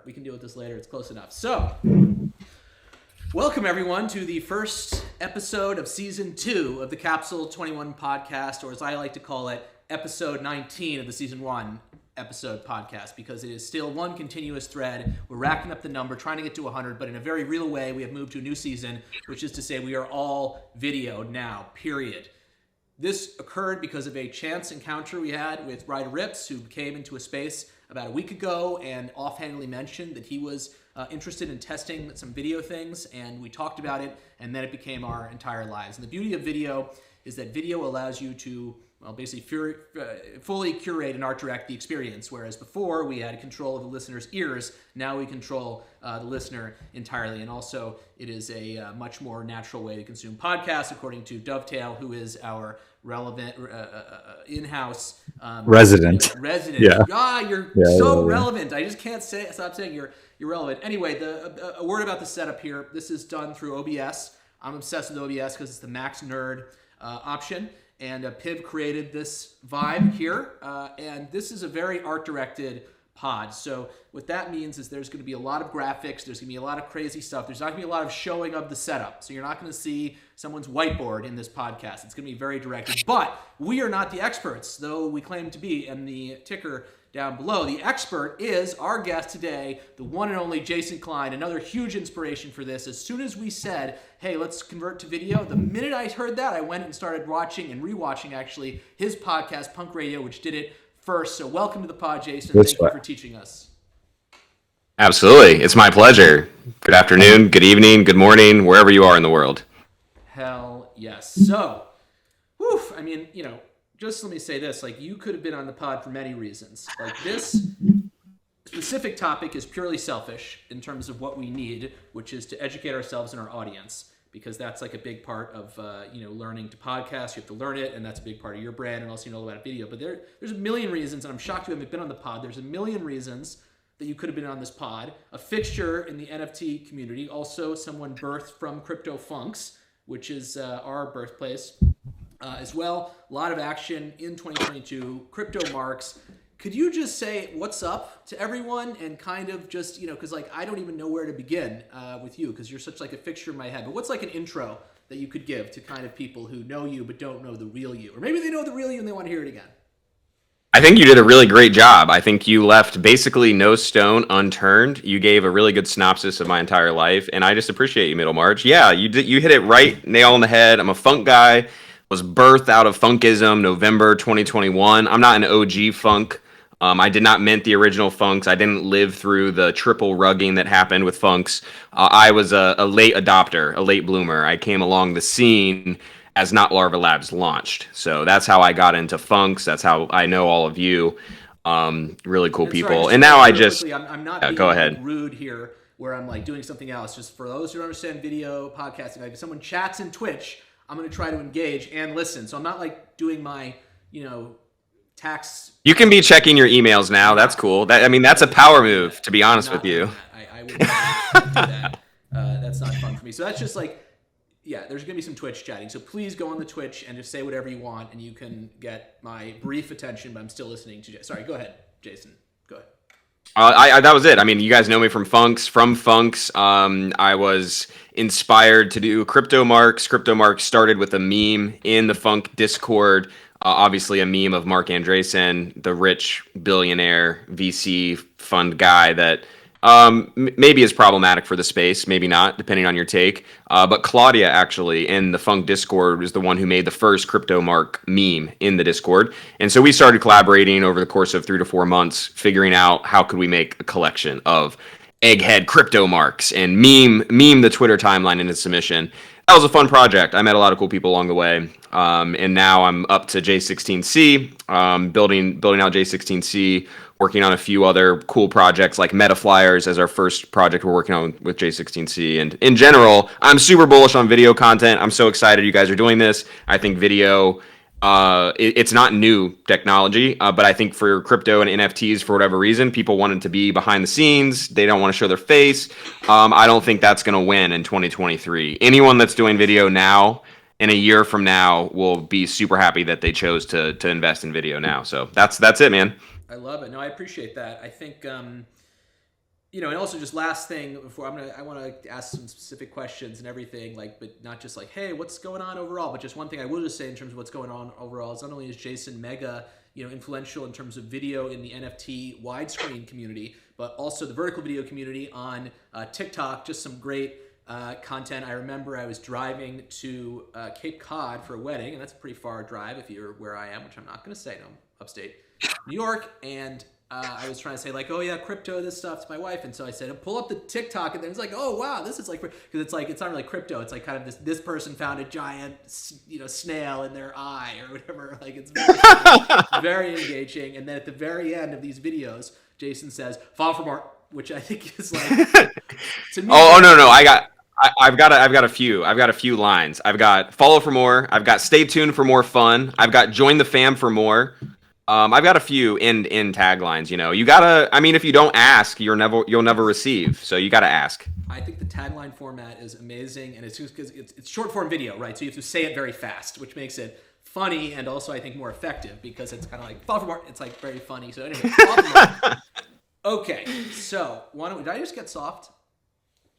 We can deal with this later. It's close enough. So, welcome everyone to the first episode of season 2 of the Capsule 21 podcast, or as I like to call it, episode 19 of the season 1 episode podcast, because it is still one continuous thread. We're racking up the number, trying to get to 100, but in a very real way, we have moved to a new season, which is to say we are all video now, period. This occurred because of a chance encounter we had with Ryder Rips, who came into a space about a week ago and offhandedly mentioned that he was interested in testing some video things, and we talked about it, and then it became our entire lives. And the beauty of video is that video allows you to, well, basically fully curate and art direct the experience, whereas before we had control of the listener's ears. Now we control the listener entirely, and also it is a much more natural way to consume podcasts, according to Dovetail, who is our relevant in-house resident. Yeah. You're so relevant. I just can't stop saying you're relevant. Anyway, a word about the setup here. This is done through OBS. I'm obsessed with OBS because it's the max nerd option. And Piv created this vibe here. And this is a very art-directed pod. So what that means is there's going to be a lot of graphics. There's going to be a lot of crazy stuff. There's not going to be a lot of showing of the setup. So you're not going to see someone's whiteboard in this podcast. It's going to be very directed. But we are not the experts, though we claim to be. And the ticker down below, the expert is our guest today, the one and only Jason Klein, another huge inspiration for this. As soon as we said, hey, let's convert to video, the minute I heard that, I went and started watching and rewatching, actually, his podcast, Punk Radio, which did it first. So welcome to the pod, Jason. Thank you for teaching us. Absolutely. It's my pleasure. Good afternoon, good evening, good morning, wherever you are in the world. Hell yes. So, I mean, just let me say this, you could have been on the pod for many reasons. This specific topic is purely selfish in terms of what we need, which is to educate ourselves and our audience, because that's a big part of, learning to podcast. You have to learn it, and that's a big part of your brand, and also about video. But there's a million reasons, and I'm shocked you haven't been on the pod. There's a million reasons that you could have been on this pod. A fixture in the NFT community, also someone birthed from Crypto Funks, which is our birthplace. As well, a lot of action in 2022, crypto marks. Could you just say what's up to everyone and kind of just, because I don't even know where to begin with you, because you're such a fixture in my head. But what's an intro that you could give to kind of people who know you but don't know the real you? Or maybe they know the real you and they want to hear it again. I think you did a really great job. I think you left basically no stone unturned. You gave a really good synopsis of my entire life, and I just appreciate you, Middlemarch. Yeah, you hit it right, nail on the head. I'm a funk guy. Was birthed out of funkism, November 2021. I'm not an OG funk. I did not mint the original funks. I didn't live through the triple rugging that happened with funks. I was a late adopter, a late bloomer. I came along the scene as Not Larva Labs launched. So that's how I got into funks. That's how I know all of you. Really cool people. Sorry, and now I just... I'm not being go ahead. Rude here where I'm doing something else. Just for those who don't understand video podcasting, if someone chats in Twitch, I'm going to try to engage and listen. So I'm not doing my, tax. You can be checking your emails now. That's cool. That's a power move, to be honest with you. I would not do that. That's not fun for me. So that's just there's going to be some Twitch chatting. So please go on the Twitch and just say whatever you want, and you can get my brief attention, but I'm still listening to you. Sorry, go ahead, Jason. Go ahead. That was it. You guys know me from Funks. I was inspired to do crypto marks. Crypto marks started with a meme in the Funk Discord. Obviously, a meme of Mark Andreessen, the rich billionaire VC fund guy that maybe is problematic for the space, maybe not, depending on your take. But Claudia, actually, in the Funk Discord, was the one who made the first crypto mark meme in the Discord. And so we started collaborating over the course of 3 to 4 months, figuring out how could we make a collection of egghead crypto marks and meme the Twitter timeline into submission. That was a fun project. I met a lot of cool people along the way. And now I'm up to J16C, building out J16C, working on a few other cool projects like Meta Flyers as our first project we're working on with J16C. And in general, I'm super bullish on video content. I'm so excited you guys are doing this. I think video, it's not new technology, but I think for crypto and NFTs, for whatever reason, people wanted to be behind the scenes. They don't want to show their face. I don't think that's going to win in 2023. Anyone that's doing video now, in a year from now, will be super happy that they chose to invest in video now. So that's it, man. I love it. No, I appreciate that. I think you know, and also just last thing before I want to ask some specific questions and everything, like, but not just like, hey, what's going on overall, but just one thing I will just say in terms of what's going on overall is not only is Jason mega, you know, influential in terms of video in the NFT widescreen community, but also the vertical video community on TikTok. Just some great content. I remember I was driving to Cape Cod for a wedding, and that's a pretty far drive if you're where I am, which I'm not going to say. No, upstate New York, and I was trying to say like, oh yeah, crypto, this stuff to my wife, and so I said, pull up the TikTok, and then it's like, oh wow, this is like, because it's like it's not really crypto, it's like kind of this person found a giant, you know, snail in their eye or whatever. Like it's very engaging, and then at the very end of these videos, Jason says, "Follow for more," which I think is like to me. Oh no, I've got a few lines. I've got follow for more. I've got stay tuned for more fun. I've got join the fam for more. I've got a few in taglines. You know, you gotta. I mean, if you don't ask, you'll never receive. So you gotta ask. I think the tagline format is amazing, and it's just because it's short form video, right? So you have to say it very fast, which makes it funny and also I think more effective because it's kind of like follow for more. It's like very funny. So anyway, follow for more. Okay, so did I just get soft?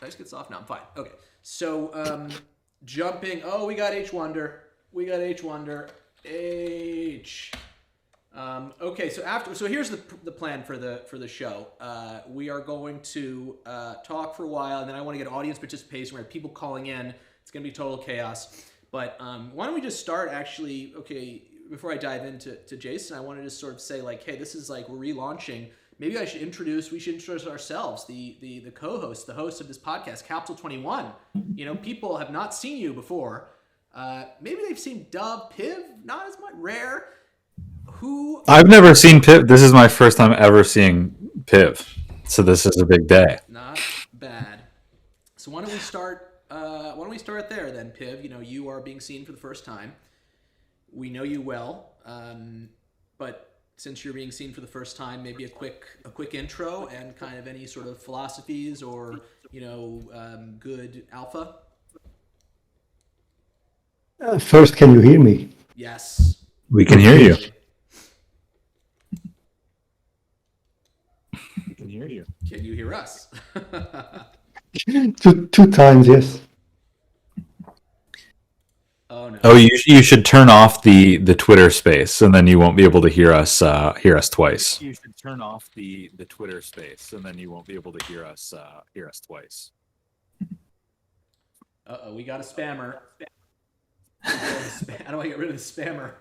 Did I just get soft? No, I'm fine. Okay, so jumping. Oh, we got H Wonder. H. Okay, so here's the plan for the show. We are going to talk for a while, and then I want to get audience participation. We have people calling in. It's going to be total chaos. But why don't we just start actually? Okay, before I dive into Jason, I wanted to sort of say like, hey, this is like we're relaunching. Maybe we should introduce ourselves, the co-host, the host of this podcast, Capsule 21. You know, people have not seen you before. Maybe they've seen Dove, Piv, not as much, Rare. Who? I've never seen Piv. This is my first time ever seeing Piv, so this is a big day. Not bad. So why don't we start? There then, Piv? You know, you are being seen for the first time. We know you well, but since you're being seen for the first time, maybe a quick intro and kind of any sort of philosophies or good alpha. First, can you hear me? Yes, we can hear you. We can hear you. Can you hear us? two times, yes. Oh no! Oh, you should turn off the Twitter space, and then you won't be able to hear us twice. You should turn off the Twitter space, and then you won't be able to hear us twice. We got a spammer. How do I get rid of the spammer?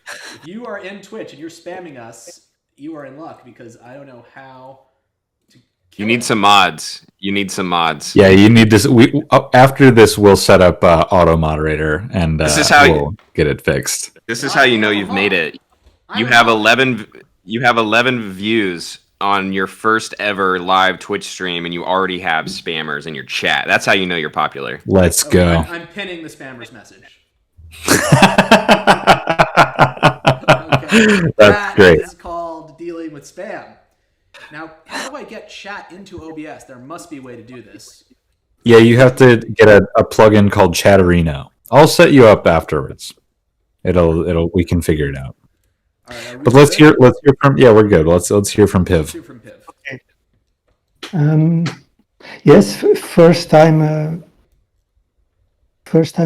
If you are in Twitch and you're spamming us, you are in luck because I don't know how. You need some mods. Yeah, you need this. After this, we'll set up auto moderator, and we'll get it fixed. This is how you know you've made it. You have 11 views on your first ever live Twitch stream, and you already have spammers in your chat. That's how you know you're popular. Let's go. I'm pinning the spammer's message. That's great. It's called dealing with spam. Now, how do I get chat into OBS? There must be a way to do this. Yeah, you have to get a plugin called Chatterino. I'll set you up afterwards. We can figure it out. All right, but let's hear from. Yeah, we're good. Let's hear from Piv. Okay. Yes, first time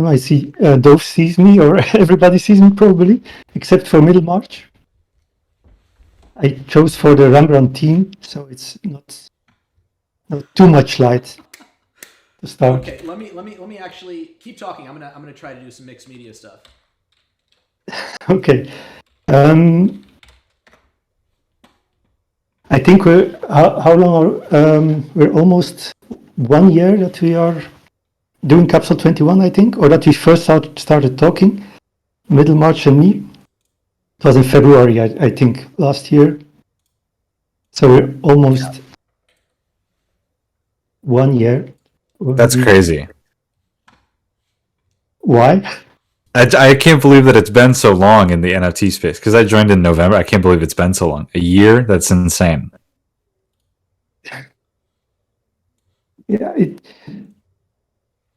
I see Dove sees me, or everybody sees me probably, except for Middlemarch. I chose for the run team, so it's not too much light to start. Okay, let me actually keep talking. I'm gonna try to do some mixed media stuff. Okay. I think how long are we're almost 1 year that we are doing Capsule 21, I think, or that we first started talking, Middlemarch and me. It was in February, I think, last year. So we're almost 1 year. That's crazy. Why? I can't believe that it's been so long in the NFT space, because I joined in November. I can't believe it's been so long. A year? That's insane. Yeah.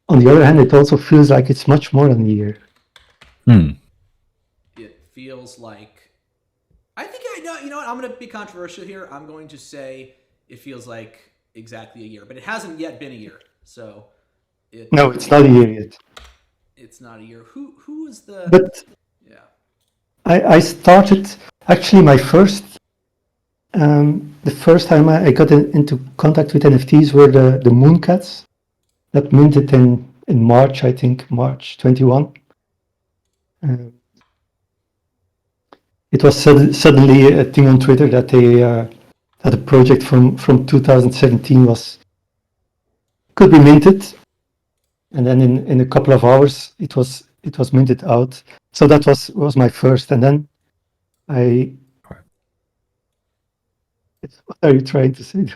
On the other hand, it also feels like it's much more than a year. It feels like, I think you know what, I'm going to be controversial here. I'm going to say it feels like exactly a year, but it hasn't yet been a year. So No, it's not a year yet. It's not a year. Who was the? But Yeah. I started actually the first time I got into contact with NFTs were the Mooncats that minted in March, I think, March 21. It was suddenly a thing on Twitter that that a project from 2017 could be minted, and then in a couple of hours it was minted out. So that was my first, and then I. What are you trying to say?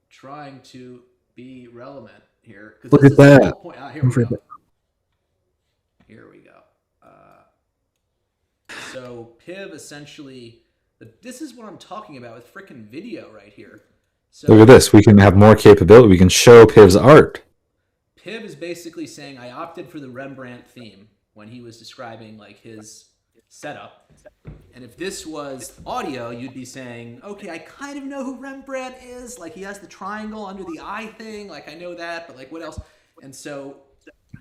Trying to be relevant here. Look at that. The whole point. Here we go. Here we go. So Piv essentially, this is what I'm talking about with freaking video right here. So Look at this. We can have more capability. We can show Piv's art. Piv is basically saying I opted for the Rembrandt theme when he was describing like his setup. And if this was audio, you'd be saying, okay, I kind of know who Rembrandt is. Like he has the triangle under the eye thing. Like I know that, but like what else? And so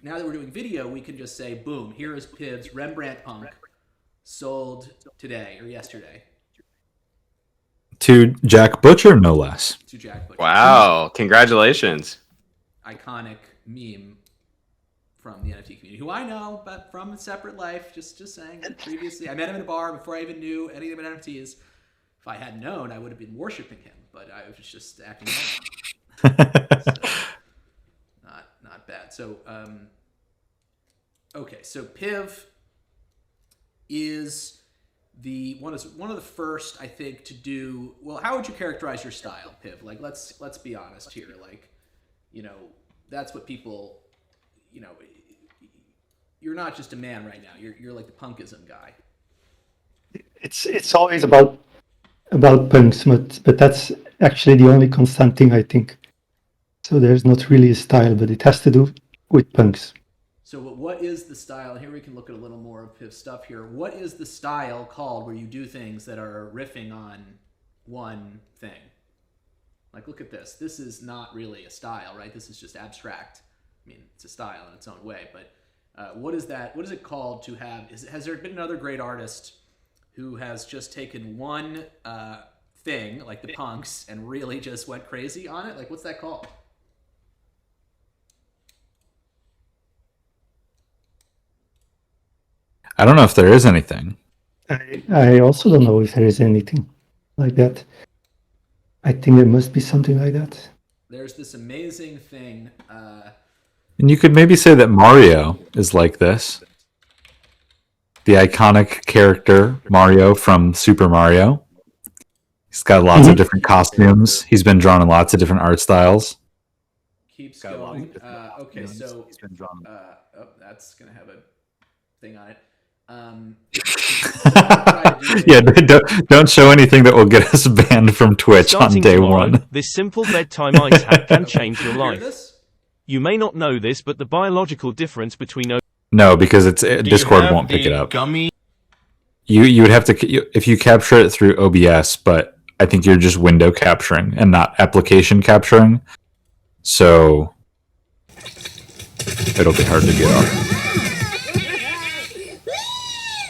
now that we're doing video, we can just say, boom, here is Piv's Rembrandt Punk sold today or yesterday. To Jack Butcher, no less. To Jack Butcher. Wow! Congratulations. Iconic meme from the NFT community, who I know, but from a separate life. Just saying. Previously, I met him in a bar before I even knew anything about NFTs. If I had known, I would have been worshiping him, but I was just acting out. So, not bad. So, okay. So Piv is one of the first, I think, to do well. How would you characterize your style, Piv? Like, let's be honest here. Like, that's what people, you're not just a man right now. You're like the punkism guy. It's always about punks, but that's actually the only constant thing I think. So there's not really a style, but it has to do with punks. So what is the style? Here we can look at a little more of Piv's stuff here. What is the style called where you do things that are riffing on one thing? Like, look at this. This is not really a style, right? This is just abstract. I mean, it's a style in its own way, but what is that? What is it called to have? Has there been another great artist who has just taken one thing, like the punks, and really just went crazy on it? Like, what's that called? I don't know if there is anything. I also don't know if there is anything like that. I think there must be something like that. There's this amazing thing. And you could maybe say that Mario is like this. The iconic character, Mario from Super Mario. He's got lots of different costumes. He's been drawn in lots of different art styles. Keeps going. Okay, so He's been drawn. that's gonna have a thing on it. Yeah, don't show anything that will get us banned from Twitch Starting on day tomorrow, one. This simple bedtime ice hack can change your Hear life. this? You may not know this, but the biological difference between No, because Discord won't pick it up. You would have to if you capture it through OBS, but I think you're just window capturing and not application capturing. So it'll be hard to get off.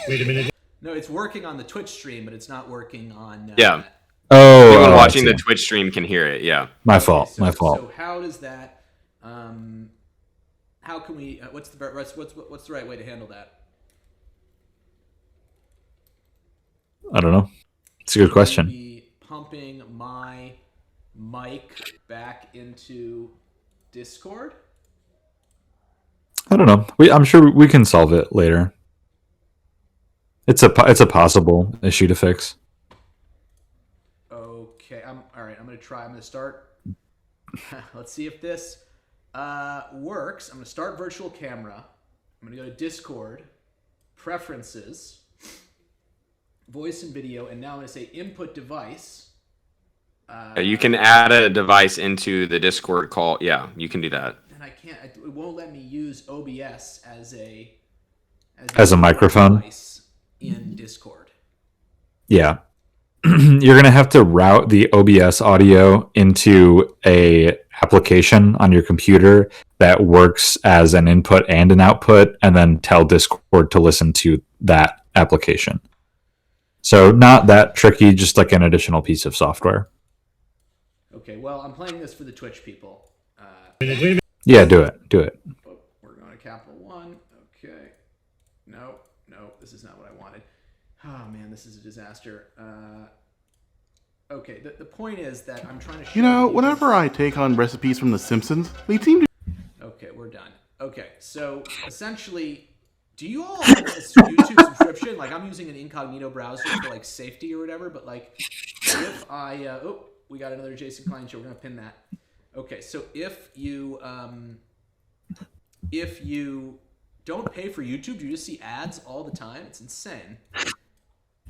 Wait a minute. No, it's working on the Twitch stream, but it's not working on. Yeah. Oh, Anyone I watching see. the Twitch stream can hear it. Yeah. My fault. So, My fault. So how does that? How can we? What's the right way to handle that? I don't know. It's a good question. Maybe pumping my mic back into Discord. I don't know. I'm sure we can solve it later. It's a possible issue to fix. Okay, all right. I'm gonna try. I'm gonna start. Let's see if this works. I'm gonna start virtual camera. I'm gonna go to Discord, preferences, voice and video, and now I'm gonna say input device. You can add a device into the Discord call. Yeah, you can do that. And I can't. It won't let me use OBS as a microphone device in Discord. Yeah. you're going to have to route the OBS audio into a application on your computer that works as an input and an output, and then tell Discord to listen to that application. So not that tricky, just like an additional piece of software. Okay, well, I'm playing this for the Twitch people. Yeah, do it. Oh, we're going to Capital One. Okay. No, this is not what I wanted. Oh, man, this is a disaster. Okay, the point is that I'm trying to show whenever I take on recipes from The Simpsons, they seem to... Okay, we're done. Okay, so essentially, do you all have a YouTube subscription? Like, I'm using an incognito browser for, like, safety or whatever, but, like, if I... we got another Jason Klein show. We're going to pin that. Okay, so if you don't pay for YouTube, you just see ads all the time. It's insane.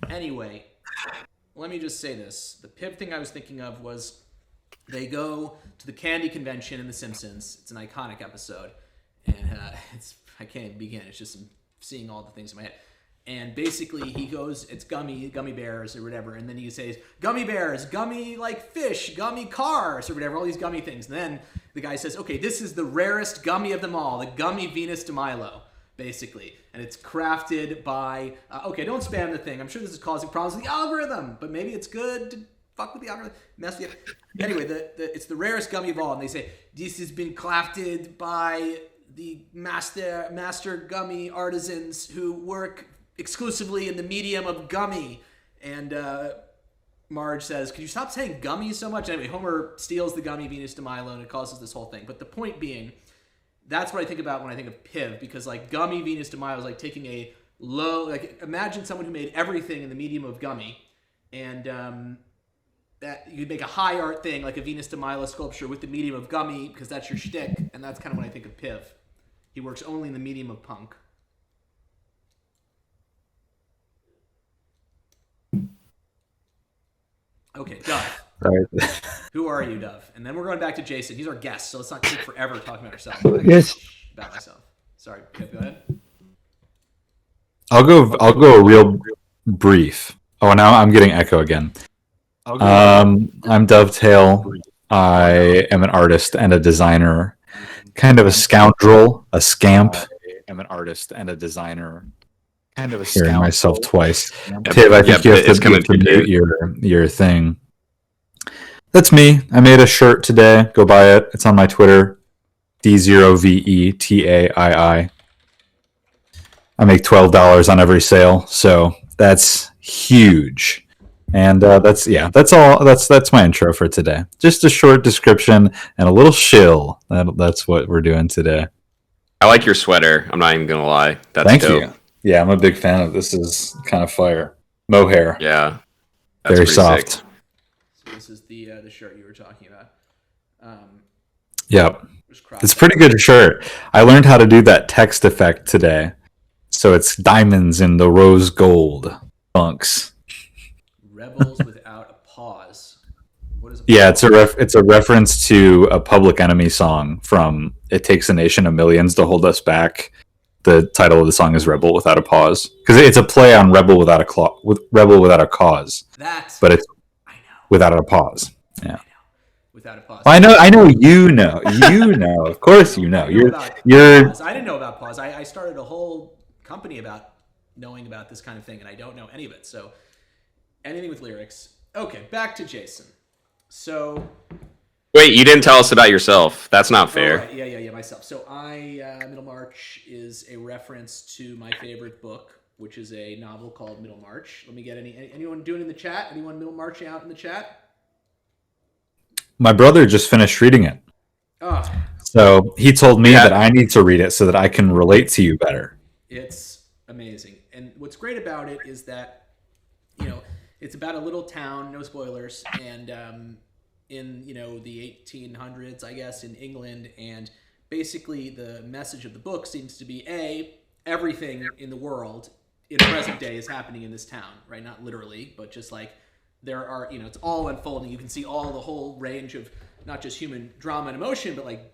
Anyway, let me just say this. The Pip thing I was thinking of was they go to the candy convention in The Simpsons. It's an iconic episode. And I can't even begin. It's just seeing all the things in my head. And basically he goes, it's gummy bears or whatever. And then he says, gummy bears, gummy like fish, gummy cars or whatever, all these gummy things. And then the guy says, okay, this is the rarest gummy of them all, the gummy Venus de Milo, basically. And it's crafted by, okay, don't spam the thing. I'm sure this is causing problems with the algorithm, but maybe it's good to fuck with the algorithm, mess with the... Anyway, it's the rarest gummy of all. And they say, this has been crafted by the master gummy artisans who work exclusively in the medium of gummy. And Marge says, could you stop saying gummy so much? Anyway, Homer steals the gummy Venus de Milo and it causes this whole thing. But the point being, that's what I think about when I think of Piv, because like gummy Venus de Milo is like taking a low, like imagine someone who made everything in the medium of gummy, and that you could make a high art thing like a Venus de Milo sculpture with the medium of gummy because that's your shtick, and that's kind of when I think of Piv. He works only in the medium of punk. Okay, Dove. Right. Who are you, Dove? And then we're going back to Jason. He's our guest, so let's not take forever talking about ourselves. Yes. About myself. Sorry, go ahead. I'll go real brief. Oh, now I'm getting echo again. I'm Dovetail. I am an artist and a designer. Kind of a scoundrel, a scamp. I am an artist and a designer. Kind of a Hearing scoundrel. myself twice. Yep. Tiv, I think Yep, you have it's to coming through, mute Dave. your thing. That's me. I made a shirt today. Go buy it. It's on my Twitter. D0VETAII. I make $12 on every sale, so that's huge. And that's all. That's my intro for today. Just a short description and a little shill. That's what we're doing today. I like your sweater. I'm not even gonna lie. That's Thank dope. you. Yeah, I'm a big fan of this. Is kind of fire. Mohair. Yeah, that's Very pretty soft. sick. So this is the shirt you were talking about. Yep. Just It's a pretty good shirt. I learned how to do that text effect today. So it's diamonds in the rose gold bunks. Rebels without a pause. What is a Yeah, pause? it's a reference to a Public Enemy song from "It Takes a Nation of Millions to Hold Us Back." The title of the song is "Rebel Without a Pause" because it's a play on "Rebel Without a Rebel Without a Cause," That but it's I know. without a pause. Yeah, Without a pause. I know. You know. Of course, you know. I know about You're. pause. I didn't know about pause. I started a whole company about knowing about this kind of thing, and I don't know any of it. So anything with lyrics. Okay, back to Jason. So. Wait, you didn't tell us about yourself. That's not fair. Oh, right. Yeah, myself. So Middlemarch is a reference to my favorite book, which is a novel called Middlemarch. Let me get anyone doing in the chat? Anyone Middlemarching out in the chat? My brother just finished reading it, Oh, so he told me that I need to read it so that I can relate to you better. it's amazing. And what's great about it is that, it's about a little town, no spoilers, and in, the 1800s, I guess, in England, and basically the message of the book seems to be, everything in the world in present day is happening in this town, right? Not literally, but just like there are, it's all unfolding. You can see the whole range of not just human drama and emotion, but like,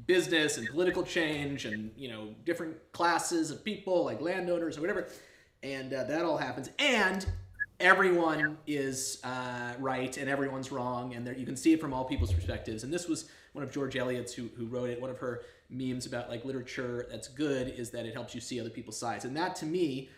business and political change and, different classes of people like landowners or whatever. And that all happens. And everyone is right and everyone's wrong, and you can see it from all people's perspectives. And this was one of George Eliot's who wrote it. One of her memes about like literature that's good is that it helps you see other people's sides, and that to me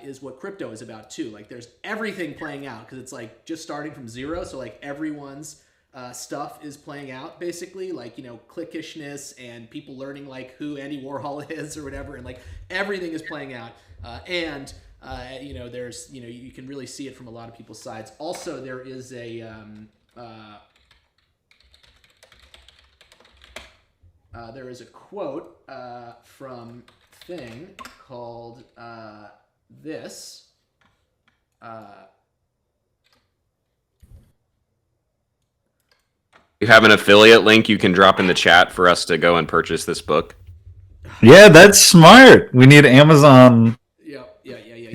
is what crypto is about too. Like there's everything playing out because it's like just starting from zero, so like everyone's stuff is playing out basically, like, you know, clickishness and people learning like who Andy Warhol is or whatever, and like everything is playing out, and you know, there's, you know, you can really see it from a lot of people's sides. Also, there is a quote from Thing called this. You have an affiliate link you can drop in the chat for us to go and purchase this book. Yeah, that's smart. We need Amazon. Yeah.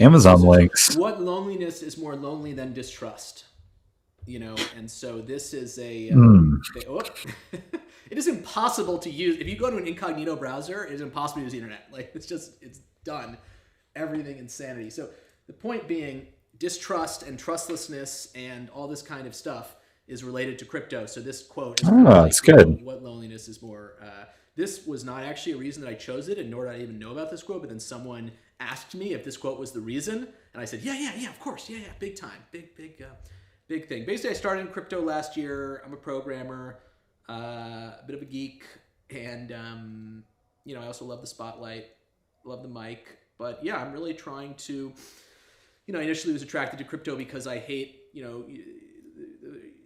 Amazon links. What loneliness is more lonely than distrust? You know, and so this is a. It is impossible to use. If you go to an incognito browser, it is impossible to use the internet. Like it's done. Everything insanity. So the point being, distrust and trustlessness and all this kind of stuff is related to crypto. So this quote is it's good. What loneliness is more. This was not actually a reason that I chose it, and nor did I even know about this quote. But then someone asked me if this quote was the reason, and I said, yeah, of course, yeah, big time, big thing. Basically, I started in crypto last year. I'm a programmer, a bit of a geek, and you know, I also love the spotlight, love the mic. But yeah, I'm really trying to, you know, I initially was attracted to crypto because I hate, you know,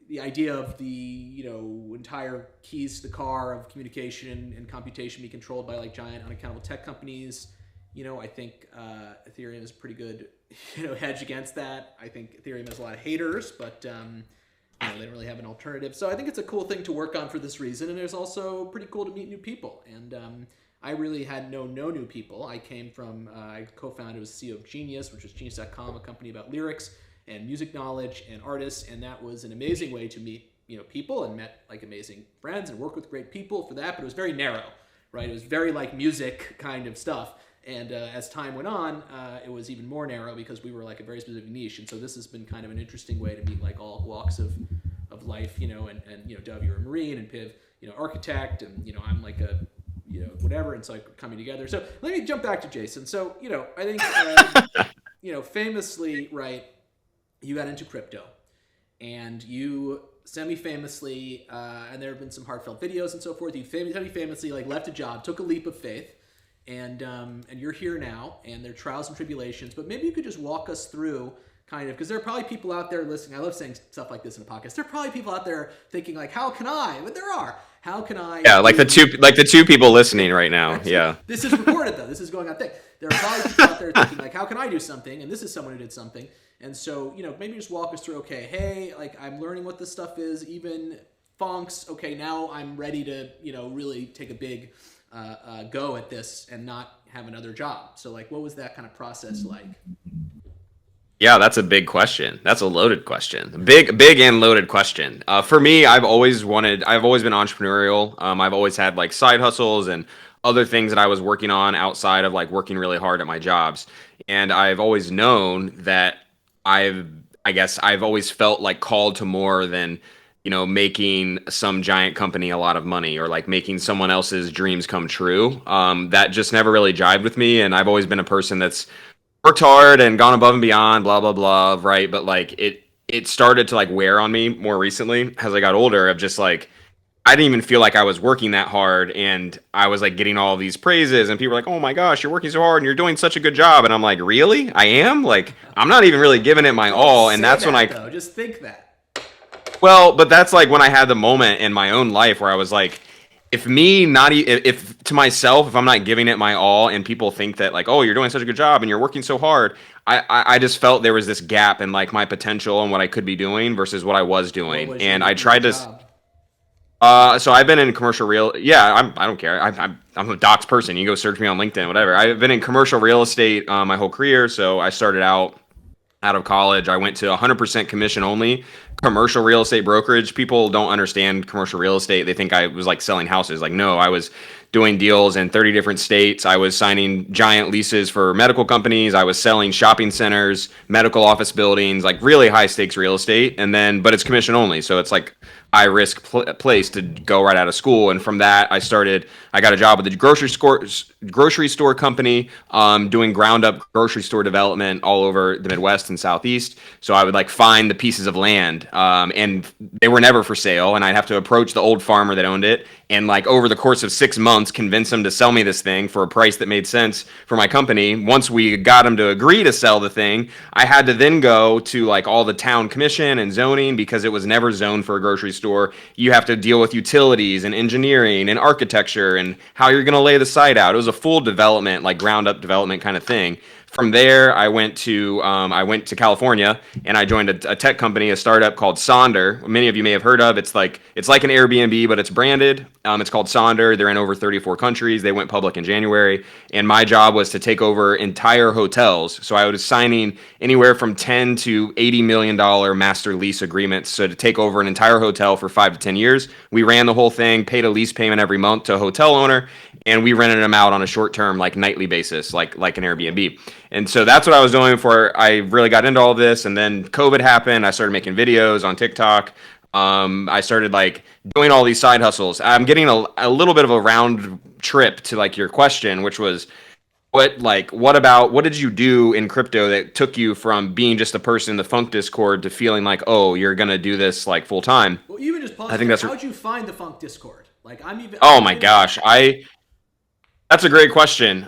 the idea of the, you know, entire keys to the car of communication and computation be controlled by like giant unaccountable tech companies. You know, I think Ethereum is a pretty good, you know, hedge against that. I think Ethereum has a lot of haters, but you know, they don't really have an alternative. So I think it's a cool thing to work on for this reason. And it's also pretty cool to meet new people. And I really had no new people. I came from, I co-founded, was CEO of Genius, which was Genius.com, a company about lyrics and music knowledge and artists, and that was an amazing way to meet, you know, people and met like amazing friends and work with great people for that. But it was very narrow, right? It was very like music kind of stuff. And as time went on, it was even more narrow because we were like a very specific niche. And so this has been kind of an interesting way to meet like all walks of life, you know, and you know, Dov, you're a Marine, and Piv, you know, architect, and you know, I'm like a, you know, whatever. And so like coming together. So let me jump back to Jason. So, you know, I think, you know, famously, right, you got into crypto, and you semi-famously, and there have been some heartfelt videos and so forth, you semi-famously like left a job, took a leap of faith, and you're here now, and there are trials and tribulations. But maybe you could just walk us through kind of, because there are probably people out there listening. I love saying stuff like this in a podcast. There are probably people out there thinking like, how can I? But there are. How can I? Yeah, like the two people listening right now. Yeah. This is recorded though. This is going on thing. There are probably people out there thinking like, how can I do something? And this is someone who did something. And so, you know, maybe just walk us through, okay, hey, like I'm learning what this stuff is, even funks. Okay, now I'm ready to, you know, really take a big go at this and not have another job. So like, what was that kind of process like? Yeah, that's a big question. That's a loaded question. Big and loaded question. For me, I've always been entrepreneurial. I've always had like side hustles and other things that I was working on outside of like working really hard at my jobs. And I've always known that I guess I've always felt like called to more than, you know, making some giant company a lot of money or like making someone else's dreams come true. That just never really jived with me. And I've always been a person that's worked hard and gone above and beyond, blah, blah, blah. Right. But like it started to like wear on me more recently as I got older of just like, I didn't even feel like I was working that hard, and I was like getting all these praises, and people were like, "Oh my gosh, you're working so hard and you're doing such a good job." And I'm like, "Really? I am? Like, I'm not even really giving it my all." And that's when though. Just think that. Well, but that's like when I had the moment in my own life where I was like, if to myself, if I'm not giving it my all, and people think that like, "Oh, you're doing such a good job and you're working so hard," I just felt there was this gap in like my potential and what I could be doing versus what I was doing, and I tried to. So I've been in commercial real. Yeah, I don't care. I'm a docs person. You can go search me on LinkedIn, whatever. I've been in commercial real estate my whole career. So I started out out of college, I went to 100% commission only commercial real estate brokerage. People don't understand commercial real estate. They think I was like selling houses. Like, no, I was doing deals in 30 different states. I was signing giant leases for medical companies. I was selling shopping centers, medical office buildings, like really high stakes real estate. And then, but it's commission only. So it's like high risk place to go right out of school. And from that, I got a job with a grocery store company, doing ground up grocery store development all over the Midwest and Southeast. So I would like find the pieces of land, and they were never for sale. And I'd have to approach the old farmer that owned it. And like over the course of 6 months, convince him to sell me this thing for a price that made sense for my company. Once we got him to agree to sell the thing, I had to then go to like all the town commission and zoning because it was never zoned for a grocery store. You have to deal with utilities and engineering and architecture and how you're going to lay the site out. It was a full development, like ground up development kind of thing. From there, I went to California and I joined a tech company, a startup called Sonder. Many of you may have heard of. It's like an Airbnb, but it's branded. It's called Sonder. They're in over 34 countries. They went public in January, and my job was to take over entire hotels. So I was signing anywhere from 10 to $80 million master lease agreements. So to take over an entire hotel for 5 to 10 years, we ran the whole thing, paid a lease payment every month to a hotel owner, and we rented them out on a short-term, like nightly basis, like an Airbnb. And so that's what I was doing before I really got into all this. And then COVID happened. I started making videos on TikTok. I started like doing all these side hustles. I'm getting a little bit of a round trip to like your question, which was what did you do in crypto that took you from being just a person in the Funk Discord to feeling like, oh, you're going to do this like full time? Well, even just pause. I think that's how'd you find the Funk Discord? Like, oh my gosh. That's a great question.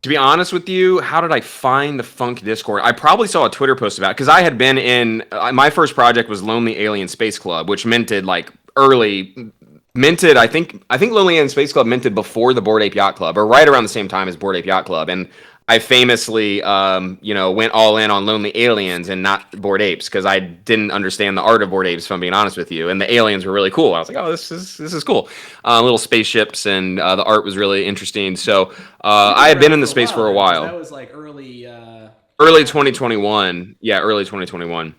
To be honest with you, how did I find the Funk Discord? I probably saw a Twitter post about it because I had been in my first project was Lonely Alien Space Club, which minted like minted. I think Lonely Alien Space Club minted before the Bored Ape Yacht Club, or right around the same time as Bored Ape Yacht Club, and I famously, went all in on Lonely Aliens and not Bored Apes because I didn't understand the art of Bored Apes, if I'm being honest with you. And the aliens were really cool. I was like, oh, this is cool. Little spaceships, and the art was really interesting. So I had been in the space for a while. That was like early 2021. Yeah, early 2021.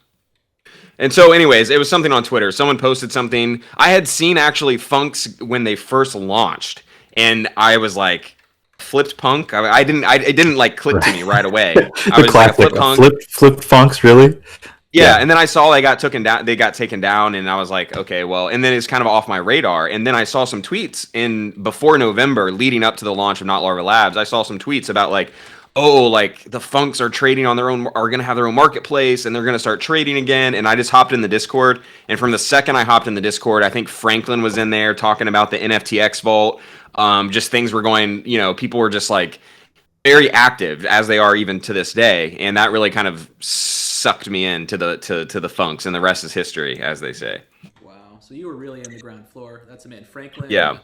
And so, anyways, it was something on Twitter. Someone posted something. I had seen actually Funks when they first launched, and I was like, flipped punk. It didn't like click to me right away. I was like, flip punk. Flipped funks, really? Yeah, and then I saw they got taken down, and I was like, okay, well, and then it's kind of off my radar. And then I saw some tweets before November, leading up to the launch of Not Larva Labs. I saw some tweets about like, oh, like the Funks are trading on their own, are going to have their own marketplace, and they're going to start trading again. And I just hopped in the Discord, and from the second I hopped in the Discord, I think Franklin was in there talking about the NFTX vault. Just things were going, people were just like very active, as they are even to this day, and that really kind of sucked me into the Funks, and the rest is history, as they say. Wow, so you were really in the ground floor. That's a man, Franklin. Yeah.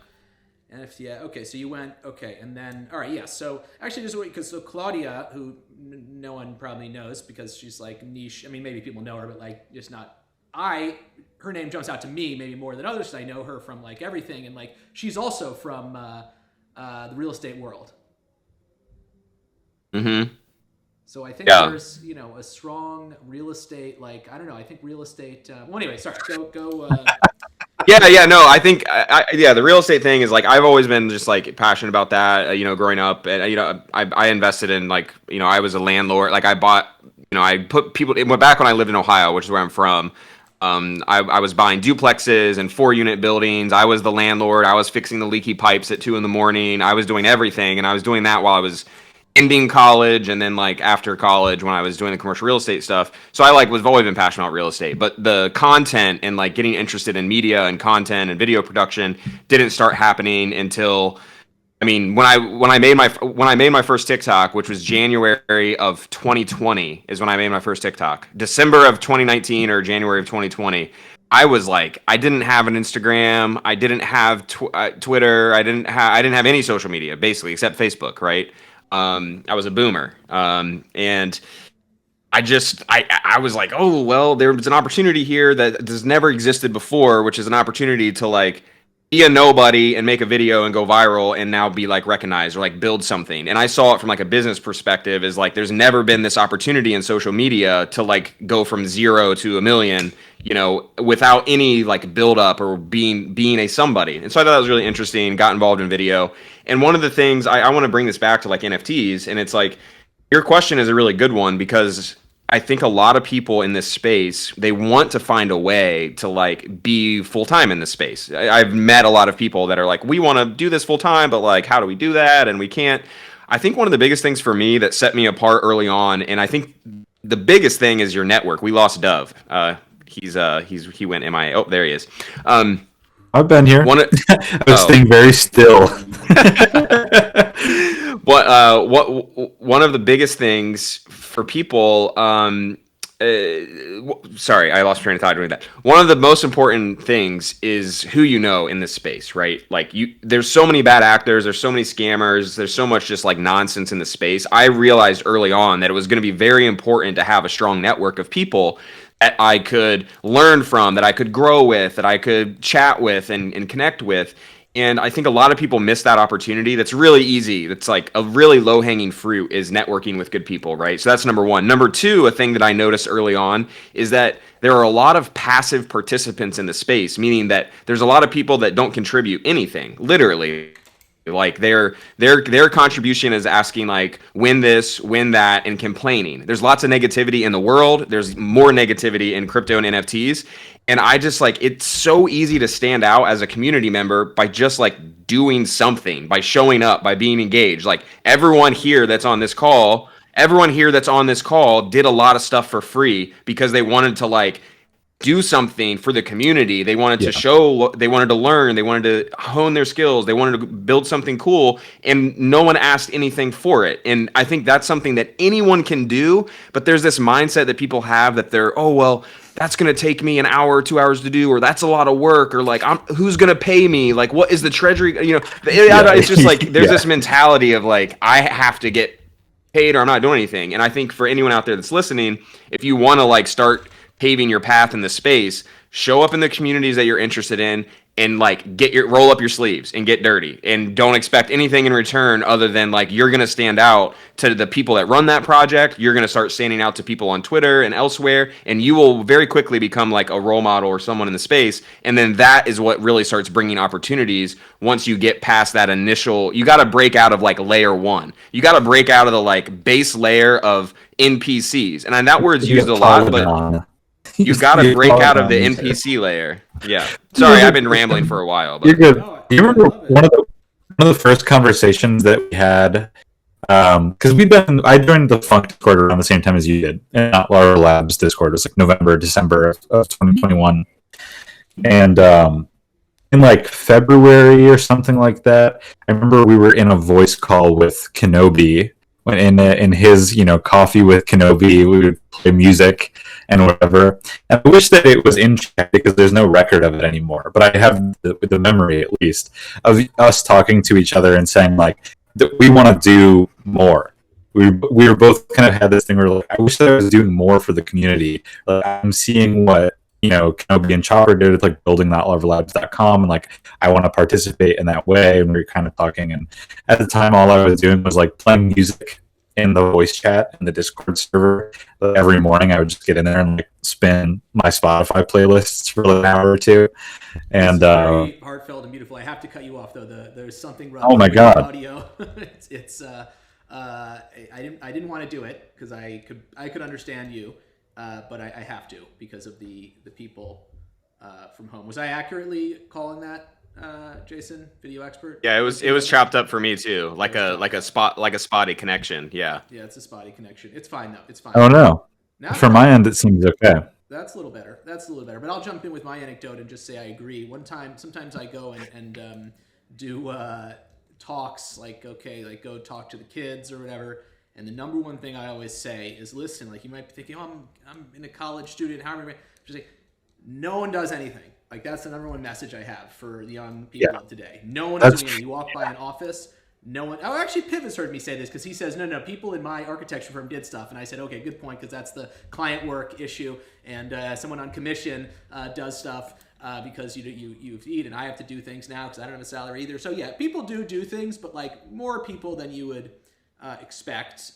NFT. Okay, so you went. Okay, and then all right, yeah. So actually, just wait, because Claudia, who no one probably knows because she's like niche. I mean, maybe people know her, but like just not. Her name jumps out to me maybe more than others. I know her from like everything, and like she's also from the real estate world. Mm-hmm. So I think there's a strong real estate, like I don't know. I think real estate. Well, anyway, sorry. Go. Yeah. No, I think the real estate thing is like I've always been just like passionate about that. Growing up, and I invested in like I was a landlord. Like I bought. I put people. It went back when I lived in Ohio, which is where I'm from. I was buying duplexes and 4-unit buildings. I was the landlord. I was fixing the leaky pipes at 2 a.m. I was doing everything, and I was doing that while I was ending college, and then like after college when I was doing the commercial real estate stuff. So I like was always been passionate about real estate, but the content and like getting interested in media and content and video production didn't start happening until. I mean, when I made my first TikTok, which was January of 2020, is when I made my first TikTok. December of 2019 or January of 2020, I was like, I didn't have an Instagram, I didn't have Twitter, I didn't have any social media basically except Facebook, right? I was a boomer, and I was like, oh well, there was an opportunity here that has never existed before, which is an opportunity to like be a nobody and make a video and go viral and now be like recognized or like build something. And I saw it from like a business perspective is like there's never been this opportunity in social media to like go from 0 to 1 million, you know, without any like build up or being a somebody. And so I thought that was really interesting, got involved in video. And one of the things I want to bring this back to like NFTs, and it's like your question is a really good one because I think a lot of people in this space, they want to find a way to like be full time in this space. I've met a lot of people that are like, we want to do this full time, but like, how do we do that? And we can't. I think one of the biggest things for me that set me apart early on, and I think the biggest thing is your network. We lost Dove. He went MIA. Oh, there he is. I've been here. I was staying very still. One of the biggest things for people, sorry, I lost train of thought doing that. One of the most important things is who you know in this space, right? Like there's so many bad actors, there's so many scammers, there's so much just like nonsense in the space. I realized early on that it was going to be very important to have a strong network of people that I could learn from, that I could grow with, that I could chat with and connect with. And I think a lot of people miss that opportunity. That's really easy. That's like a really low-hanging fruit is networking with good people, right? So that's number one. Number two, a thing that I noticed early on is that there are a lot of passive participants in the space, meaning that there's a lot of people that don't contribute anything, literally. Like their contribution is asking like win this, win that, and complaining. There's lots of negativity in the world. There's more negativity in crypto and NFTs. And I just like it's so easy to stand out as a community member by just like doing something, by showing up, by being engaged. Like everyone here that's on this call did a lot of stuff for free because they wanted to like do something for the community. They wanted to show, they wanted to learn, they wanted to hone their skills, they wanted to build something cool, and no one asked anything for it. And I think that's something that anyone can do, but there's this mindset that people have that they're, oh, well, that's going to take me an hour, 2 hours to do, or that's a lot of work, or like, who's going to pay me? Like, what is the treasury? You know, it's just like, there's this mentality of like, I have to get paid or I'm not doing anything. And I think for anyone out there that's listening, if you want to like start paving your path in the space, show up in the communities that you're interested in and like roll up your sleeves and get dirty and don't expect anything in return other than like you're going to stand out to the people that run that project. You're going to start standing out to people on Twitter and elsewhere, and you will very quickly become like a role model or someone in the space. And then that is what really starts bringing opportunities. Once you get past that initial, you got to break out of like layer one. You got to break out of the like base layer of NPCs. And that word's used a lot, but you got to break out of the NPC layer. Yeah. Sorry, I've been rambling for a while. But. You're good. You remember one of the first conversations that we had? Because I joined the Funk Discord around the same time as you did, and not Lara Labs Discord. It was like November, December of 2021, and in like February or something like that, I remember we were in a voice call with Kenobi. When in his coffee with Kenobi, we would play music and whatever. And I wish that it was in chat because there's no record of it anymore. But I have the memory, at least, of us talking to each other and saying like that we want to do more. We were both kind of had this thing where like, I wish that I was doing more for the community. Like, I'm seeing what Kenobi and Chopper did with like building that loverlabs.com, and like I want to participate in that way. And we were kind of talking, and at the time all I was doing was like playing music in the voice chat in the Discord server. Every morning I would just get in there and like spin my Spotify playlists for like an hour or two. And very heartfelt and beautiful. I have to cut you off though. There's something wrong with the audio. I didn't want to do it because I could understand you. But I have to because of the people from home. Was I accurately calling that, Jason, video expert? Yeah, it was chopped up for me too, like a spotty connection. Yeah. Yeah, it's a spotty connection. It's fine though. It's fine. Oh no. From my end, it seems okay. That's a little better. But I'll jump in with my anecdote and just say I agree. Sometimes I go and do talks like go talk to the kids or whatever. And the number one thing I always say is, listen, like you might be thinking, oh, I'm in a college student, just like, no one does anything. Like that's the number one message I have for young people today. No one is doing anything. You walk by an office, no one. Oh, actually, Pivot's heard me say this because he says, no, people in my architecture firm did stuff. And I said, okay, good point, because that's the client work issue. And someone on commission does stuff. because you eat, and I have to do things now because I don't have a salary either. So yeah, people do things, but like more people than you would expect.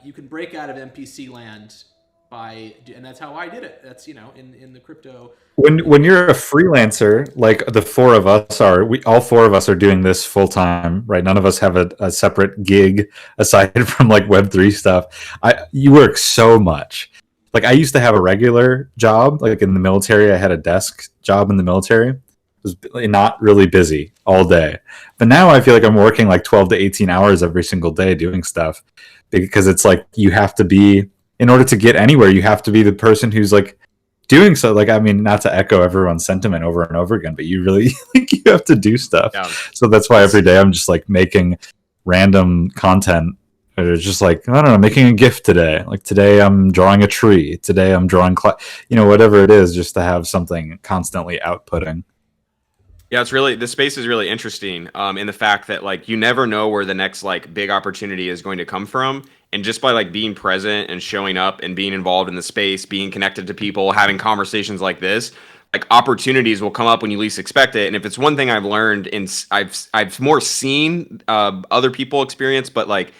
You can break out of NPC land and that's how I did it. That's in the crypto. When you're a freelancer, like the four of us are, all four of us are doing this full time, right? None of us have a separate gig aside from like Web3 stuff. You work so much. Like I used to have a regular job, like in the military. I had a desk job in the military. It was not really busy all day, but now I feel like I'm working like 12 to 18 hours every single day doing stuff, because it's like you have to be, in order to get anywhere, you have to be the person who's like doing so. Like, I mean, not to echo everyone's sentiment over and over again, but you really like you have to do stuff. Yeah. So that's why every day I'm just like making random content. It's just like, I don't know, making a GIF today. Like today I'm drawing a tree. Today I'm drawing, whatever it is, just to have something constantly outputting. Yeah, the space is really interesting in the fact that like you never know where the next like big opportunity is going to come from. And just by like being present and showing up and being involved in the space, being connected to people, having conversations like this, like opportunities will come up when you least expect it. And if it's one thing I've learned, I've more seen other people experience, but like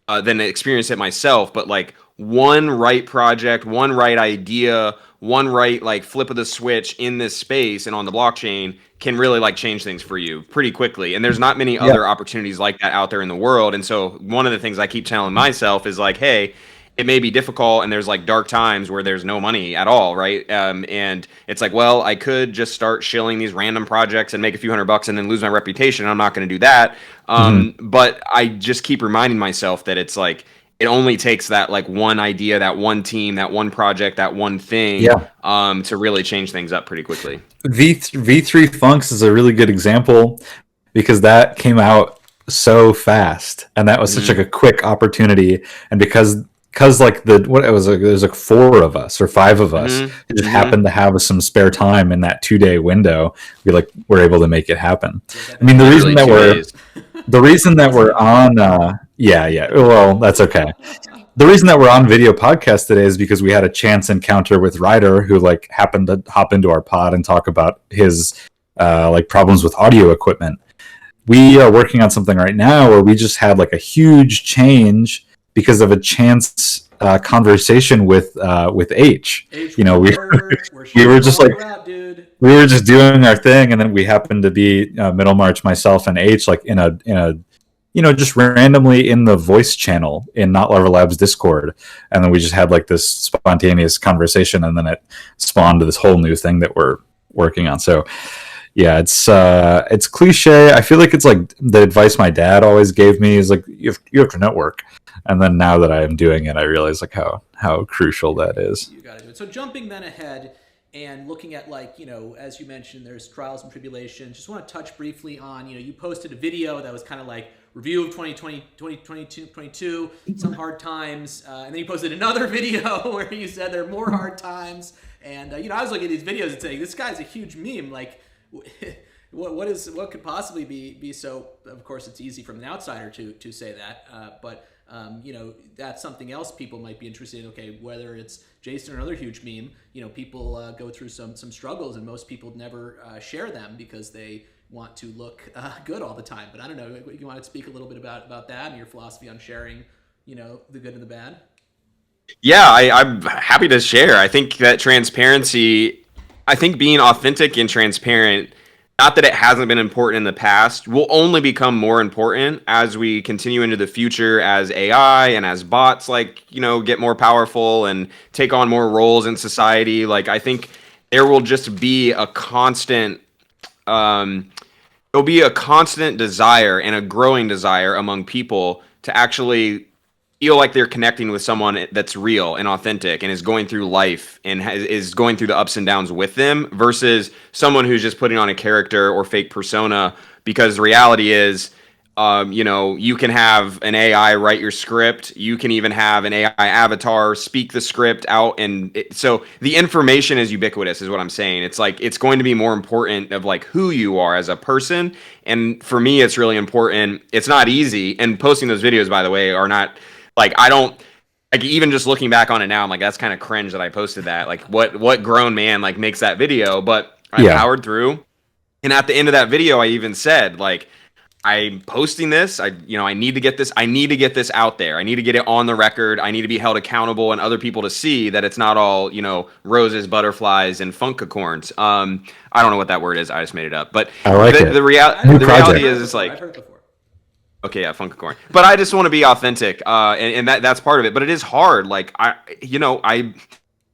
than experience it myself. But like one right project, one right idea, one right like flip of the switch in this space and on the blockchain can really like change things for you pretty quickly. And there's not many other opportunities like that out there in the world. And so one of the things I keep telling myself is like, hey, it may be difficult and there's like dark times where there's no money at all, right? And it's like, well, I could just start shilling these random projects and make a few $100 and then lose my reputation. I'm not going to do that. But I just keep reminding myself that it's like, it only takes that like one idea, that one team, that one project, that one thing to really change things up pretty quickly. V3 Funks is a really good example because that came out so fast and that was such like a quick opportunity. And because like there's like four of us or five of us who just happened to have some spare time in that 2-day window, we're able to make it happen. I mean, the reason that we're on well, that's okay. The reason that we're on video podcast today is because we had a chance encounter with Ryder, who like happened to hop into our pod and talk about his like problems with audio equipment. We are working on something right now where we just had like a huge change because of a chance conversation with H. We were just like we were just doing our thing, and then we happened to be Middlemarch, myself, and H like in a just randomly in the voice channel in Not Larva Labs Discord, and then we just had like this spontaneous conversation, and then it spawned to this whole new thing that we're working on. So yeah, it's cliche. I feel like it's like the advice my dad always gave me is like you have to network. And then now that I am doing it, I realize like how crucial that is. You got to do it. So jumping then ahead and looking at like, as you mentioned, there's trials and tribulations. Just want to touch briefly on, you posted a video that was kind of like review of 2022, some hard times. And then you posted another video where you said there are more hard times. And, I was looking at these videos and saying, this guy's a huge meme. Like, what could possibly be so, of course, it's easy from an outsider to say that. But that's something else people might be interested in. Okay, whether it's Jason or another huge meme, people go through some struggles, and most people never share them because they want to look good all the time. But I don't know, you want to speak a little bit about that and your philosophy on sharing, the good and the bad? Yeah, I'm happy to share. I think that transparency, being authentic and transparent, not that it hasn't been important in the past, will only become more important as we continue into the future, as AI and as bots get more powerful and take on more roles in society. Like, I think there will just be a constant desire and a growing desire among people to actually feel like they're connecting with someone that's real and authentic and is going through life and is going through the ups and downs with them versus someone who's just putting on a character or fake persona. Because the reality is, you can have an AI write your script. You can even have an AI avatar speak the script out. So the information is ubiquitous is what I'm saying. It's like, it's going to be more important of like who you are as a person. And for me, it's really important. It's not easy. And posting those videos, by the way, are not like, I don't like, even just looking back on it now, I'm like, that's kind of cringe that I posted that. Like what grown man like makes that video? But I powered through. And at the end of that video, I even said, like, I'm posting this. I need to get this. I need to get this out there. I need to get it on the record. I need to be held accountable and other people to see that it's not all, roses, butterflies, and funkacorns. I don't know what that word is. I just made it up. But I like it. The reality is like, I've heard it before. okay, yeah, funkacorn. But I just want to be authentic, and that's part of it. But it is hard. Like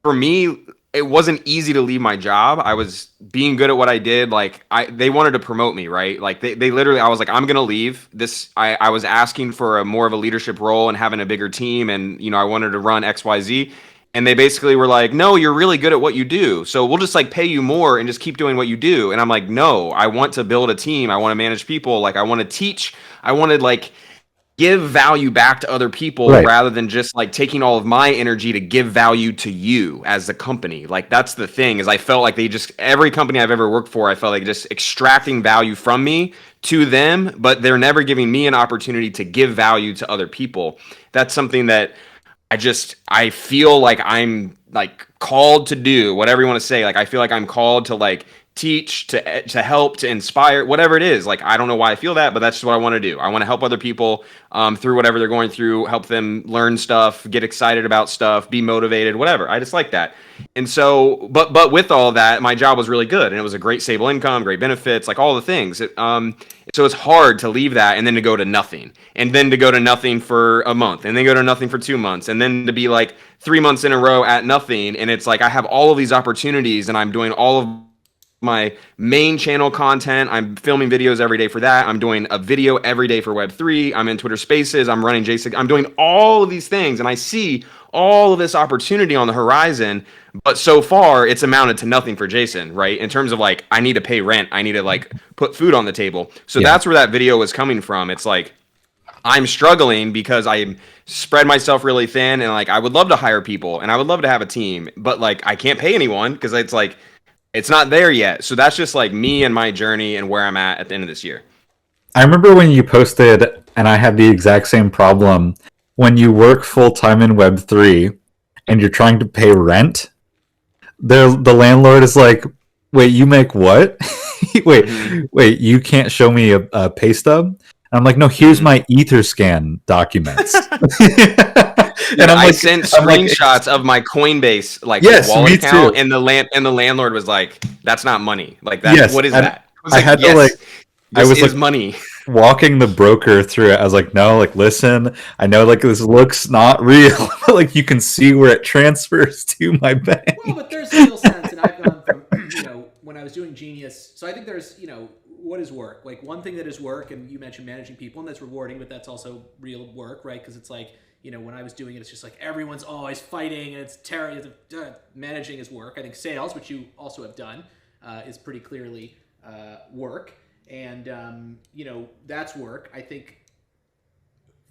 for me, it wasn't easy to leave my job. I was being good at what I did. Like they wanted to promote me, right? Like they literally, I was like, I'm gonna leave this. I was asking for more of a leadership role and having a bigger team, and I wanted to run XYZ. And they basically were like, no, you're really good at what you do, so we'll just like pay you more and just keep doing what you do. And I'm like, no, I want to build a team. I want to manage people. Like I want to teach. I want to like give value back to other people rather than just like taking all of my energy to give value to you as the company. Like that's the thing, is I felt like every company I've ever worked for, I felt like just extracting value from me to them, but they're never giving me an opportunity to give value to other people. That's something that I feel like I'm like called to do, whatever you want to say. Like I feel like I'm called to like teach, to help, to inspire, whatever it is. Like I don't know why I feel that, but that's just what I want to do. I want to help other people through whatever they're going through, help them learn stuff, get excited about stuff, be motivated, whatever. I just like that. And so, but with all that, my job was really good, and it was a great stable income, great benefits, like all the things. So it's hard to leave that and then to go to nothing, and then to go to nothing for a month, and then go to nothing for 2 months, and then to be like 3 months in a row at nothing. And it's like I have all of these opportunities, and I'm doing all of my main channel content. I'm filming videos every day for that. I'm doing a video every day for Web3. I'm in Twitter Spaces. I'm running J6. I'm doing all of these things, and I see all of this opportunity on the horizon. But so far, it's amounted to nothing for Jason, right? In terms of like, I need to pay rent. I need to like put food on the table. So that's where that video was coming from. It's like, I'm struggling because I spread myself really thin, and like, I would love to hire people and I would love to have a team, but like, I can't pay anyone because it's like, it's not there yet. So that's just like me and my journey and where I'm at the end of this year. I remember when you posted, and I had the exact same problem, when you work full-time in Web3 and you're trying to pay rent, the landlord is like, wait, you make what? wait, you can't show me a pay stub? And I'm like, no, here's my Etherscan documents. And I sent screenshots of my Coinbase wallet account, and the landlord was like, "That's not money. Like that. Yes, what is that?" I was money. Walking the broker through it. I was like, "No, like listen. I know like this looks not real, but like you can see where it transfers to my bank." Well, but there's real sense, and I've gone from when I was doing Genius. So I think there's what is work? Like one thing that is work, and you mentioned managing people, and that's rewarding, but that's also real work, right? Because it's like, when I was doing it, it's just like everyone's always fighting, and it's terrible. Managing is work. I think sales, which you also have done, is pretty clearly work, and that's work. I think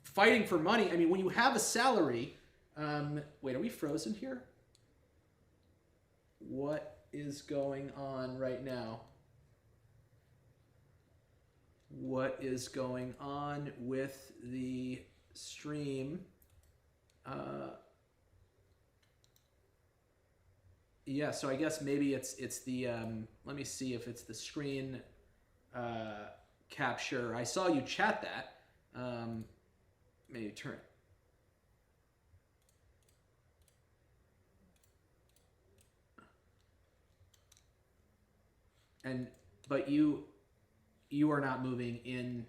fighting for money. I mean, when you have a salary, wait, are we frozen here? What is going on right now? What is going on with the stream? Yeah, so I guess maybe it's the let me see if it's the screen capture. I saw you chat that. Maybe turn it. But you are not moving in.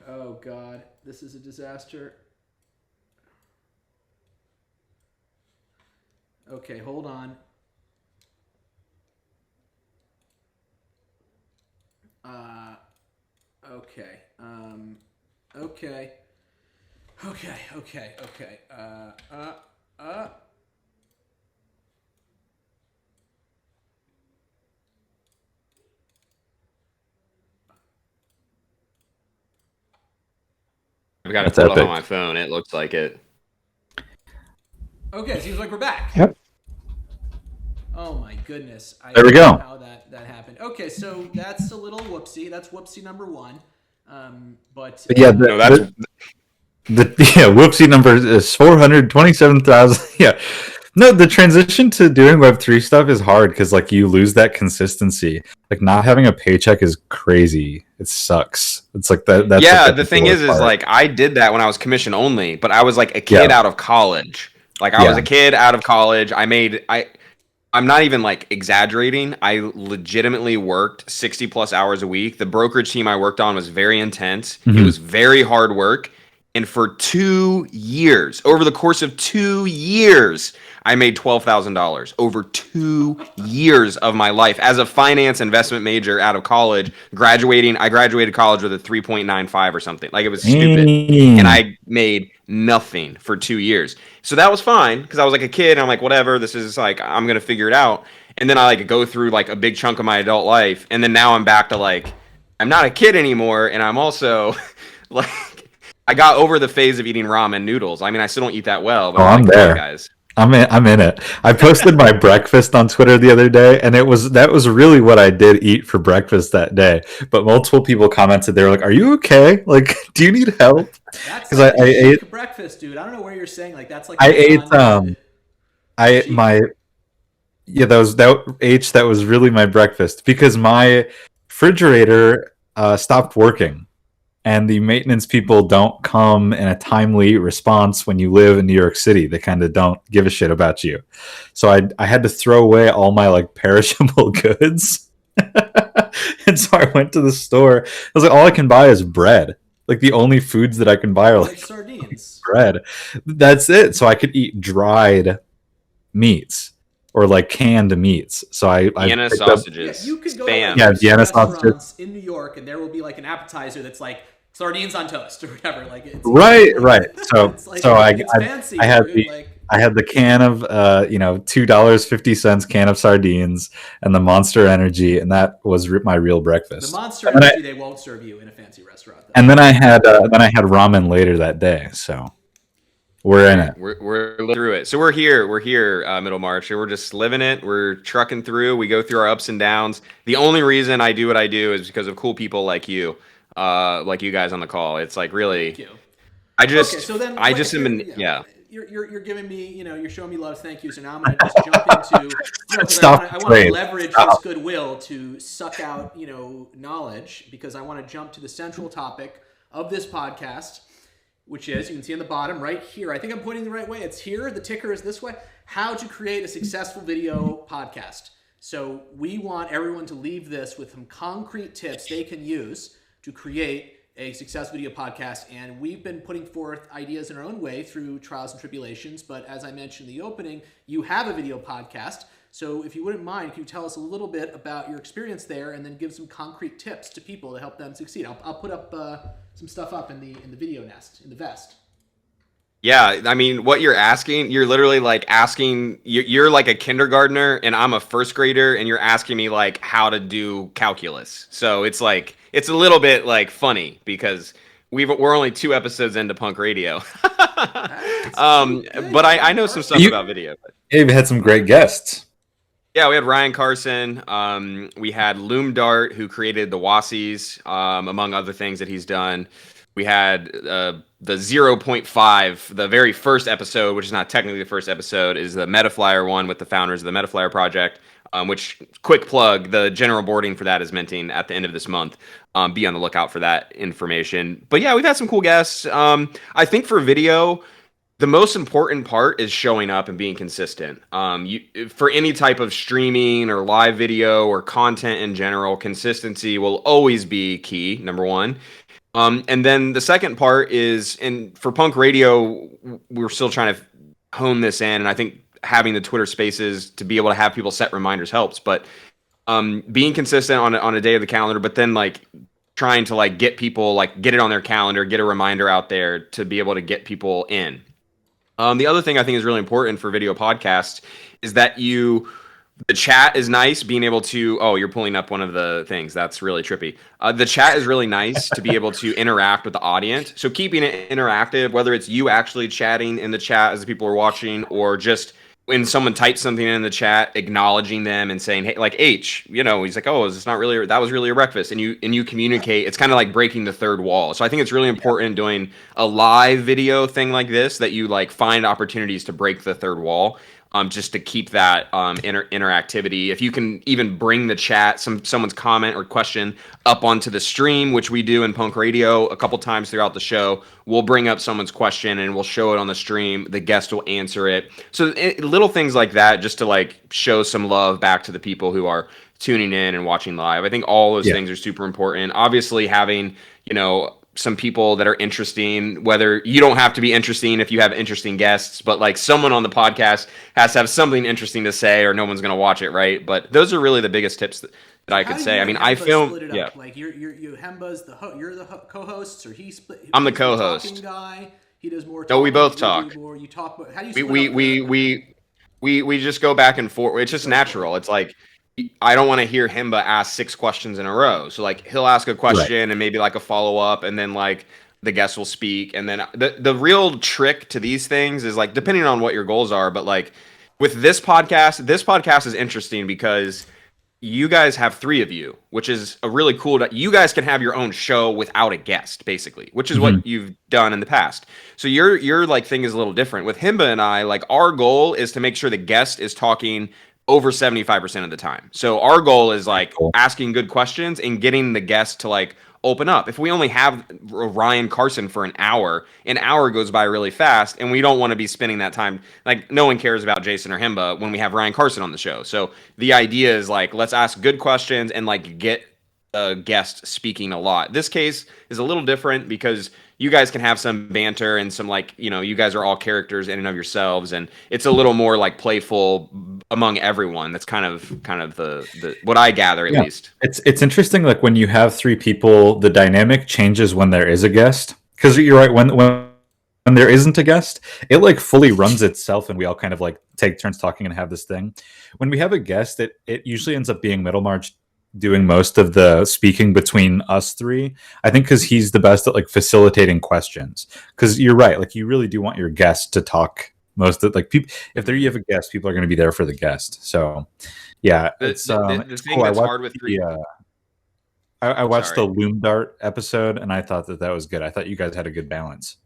Oh God, this is a disaster. Okay, hold on. Okay. Okay. I've got it pulled up on my phone. It looks like it. Okay, seems like we're back. Yep. Oh my goodness. There we go. Know how that happened. Okay, so that's a little whoopsie. That's whoopsie number one. But whoopsie number is 427,000. Yeah. No, the transition to doing Web3 stuff is hard because like you lose that consistency. Like not having a paycheck is crazy. It sucks. It's like that. That's Yeah, like the thing worst is part. like I did that when I was commission only, but I was like a kid Yeah. out of college. Like I was a kid out of college. I'm not even like exaggerating. I legitimately worked 60 plus hours a week. The brokerage team I worked on was very intense. It Mhm. was very hard work. And for 2 years, over the course of 2 years, I made $12,000 over 2 years of my life as a finance investment major out of college. I graduated college with a 3.95 or something. Like it was stupid. And I made nothing for 2 years. So that was fine because I was like a kid. And I'm like, whatever, this is like, I'm going to figure it out. And then I like go through like a big chunk of my adult life. And then now I'm back to like, I'm not a kid anymore. And I'm also like, I got over the phase of eating ramen noodles. I mean, I still don't eat that well, but Oh, I'm I'm like, come on, there. guys. I'm in it. I posted my breakfast on Twitter the other day, and that was really what I did eat for breakfast that day. But multiple people commented, they were like, "Are you okay? Like, do you need help?" That's Because like I a ate chic breakfast, dude. I don't know where you're saying like that's like I a ate non- I chic. my yeah that was really my breakfast because my refrigerator stopped working. And the maintenance people don't come in a timely response when you live in New York City. They kind of don't give a shit about you. So I had to throw away all my like perishable goods. And so I went to the store. I was like, all I can buy is bread. Like the only foods that I can buy are like like sardines. bread. That's it. So I could eat dried meats or like canned meats. So I Vienna picked up sausages. You could go Spam. to like Vienna restaurants sausages. in New York, and there will be like an appetizer that's like sardines on toast or whatever. Like it's Right. it's like it's fancy, I had dude. Like I had the can of $2.50 can of sardines and the Monster Energy, and that was my real the breakfast. Monster And then Energy, they won't serve you in a fancy restaurant. Though. and then I had ramen later that day. So we're in it. We're living through it. So we're here. We're here, Middlemarch. And we're just living it. We're trucking through. We go through our ups and downs. The only reason I do what I do is because of cool people like you guys on the call. It's like really. Thank you. I just. Okay, so then I just am. You're giving me, you're showing me love. Thank you. So now I'm going to just jump into, because Stop I want to playing. leverage Stop. this goodwill to suck out, knowledge, because I want to jump to the central topic of this podcast, which is, you can see on the bottom right here. I think I'm pointing the right way. It's here. The ticker is this way. How to create a successful video podcast. So we want everyone to leave this with some concrete tips they can use to create a successful video podcast, and we've been putting forth ideas in our own way through trials and tribulations, but as I mentioned in the opening, you have a video podcast, so if you wouldn't mind, can you tell us a little bit about your experience there and then give some concrete tips to people to help them succeed? I'll put up some stuff up in the video nest, in the vest. Yeah, I mean, what you're asking, you're literally like asking, you're like a kindergartner and I'm a first grader and you're asking me like how to do calculus. So it's like, it's a little bit like funny because we're only 2 episodes into punk radio. But I know some stuff about video. You've had some great guests. Yeah, we had Ryan Carson. We had Loom Dart, who created the Wassies, among other things that he's done. We had the 0.5, the very first episode, which is not technically the first episode, is the Metaflyer one with the founders of the Metaflyer project, which, quick plug, the general boarding for that is minting at the end of this month. Be on the lookout for that information. But yeah, we've had some cool guests. I think for video, the most important part is showing up and being consistent. For any type of streaming or live video or content in general, consistency will always be key, number one. And then the second part is, and for punk radio, we're still trying to hone this in, and I think having the Twitter spaces to be able to have people set reminders helps, but being consistent on a day of the calendar, but then like trying to like get people, like get it on their calendar, get a reminder out there to be able to get people in. The other thing I think is really important for video podcasts is that the chat is nice, being able to, oh, you're pulling up one of the things. That's really trippy. The chat is really nice to be able to interact with the audience. So keeping it interactive, whether it's you actually chatting in the chat as the people are watching, or just when someone types something in the chat, acknowledging them and saying, hey, like H, he's like, oh, that was really a breakfast. And you communicate. It's kind of like breaking the third wall. So I think it's really important doing a live video thing like this, that you like find opportunities to break the third wall. just to keep that interactivity. If you can even bring the chat, someone's comment or question up onto the stream, which we do in Punk Radio a couple times throughout the show, we'll bring up someone's question and we'll show it on the stream. The guest will answer it. So little things like that, just to like show some love back to the people who are tuning in and watching live. I think all those things are super important. Obviously, having, some people that are interesting, whether you don't have to be interesting if you have interesting guests, but like someone on the podcast has to have something interesting to say or no one's going to watch it, right? But those are really the biggest tips that I could say. I mean, I film, yeah. Like you Hemba's you're the co-hosts, or I'm the co-host. Talking guy. He does more. No, we both talk. You talk. How do you? We just go back and forth. It's just natural. It's like, I don't want to hear Hemba ask 6 questions in a row. So like he'll ask a question and maybe like a follow up, and then like the guest will speak. And then the real trick to these things is like, depending on what your goals are, but like with this podcast is interesting because you guys have 3 of you, which is a really cool. You guys can have your own show without a guest, basically, which is what you've done in the past. So your like thing is a little different. With Hemba and I, like our goal is to make sure the guest is talking over 75% of the time. So our goal is like asking good questions and getting the guest to like open up. If we only have Ryan Carson for an hour goes by really fast, and we don't want to be spending that time. Like no one cares about Jason or Hemba when we have Ryan Carson on the show. So the idea is like, let's ask good questions and like get a guest speaking a lot. This case is a little different because you guys can have some banter and some like, you guys are all characters in and of yourselves, and it's a little more like playful among everyone. That's kind of the what I gather at least. It's interesting, like when you have 3 people, the dynamic changes when there is a guest. Because you're right, when there isn't a guest, it like fully runs itself, and we all kind of like take turns talking and have this thing. When we have a guest, it usually ends up being Middlemarch doing most of the speaking between us 3. I think because he's the best at like facilitating questions. Because you're right, like you really do want your guest to talk most of like people. If you have a guest, people are going to be there for the guest. So yeah, the thing that's hard with 3. I watched the Loom Dart episode, and I thought that was good. I thought you guys had a good balance.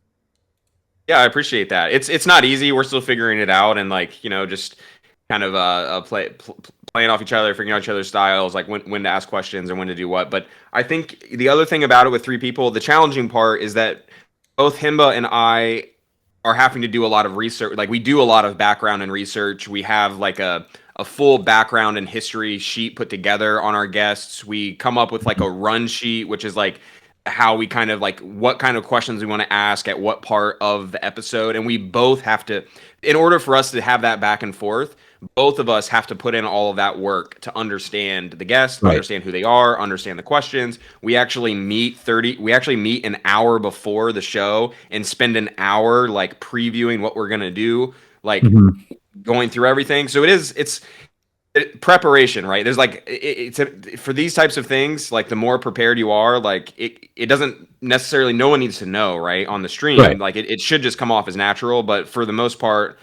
Yeah, I appreciate that. It's not easy. We're still figuring it out, and like just kind of playing off each other, figuring out each other's styles, like when to ask questions and when to do what. But I think the other thing about it with 3 people, the challenging part is that both Hemba and I are having to do a lot of research. Like we do a lot of background and research. We have like a full background and history sheet put together on our guests. We come up with like a run sheet, which is like how we kind of like what kind of questions we want to ask at what part of the episode. And we both have to, in order for us to have that back and forth, both of us have to put in all of that work to understand the guests, understand who they are, understand the questions. We actually meet an hour before the show and spend an hour like previewing what we're going to do, like going through everything. So it's preparation, right? There's like, for these types of things, like the more prepared you are, like it doesn't necessarily, no one needs to know, right, on the stream. Right. Like it should just come off as natural, but for the most part,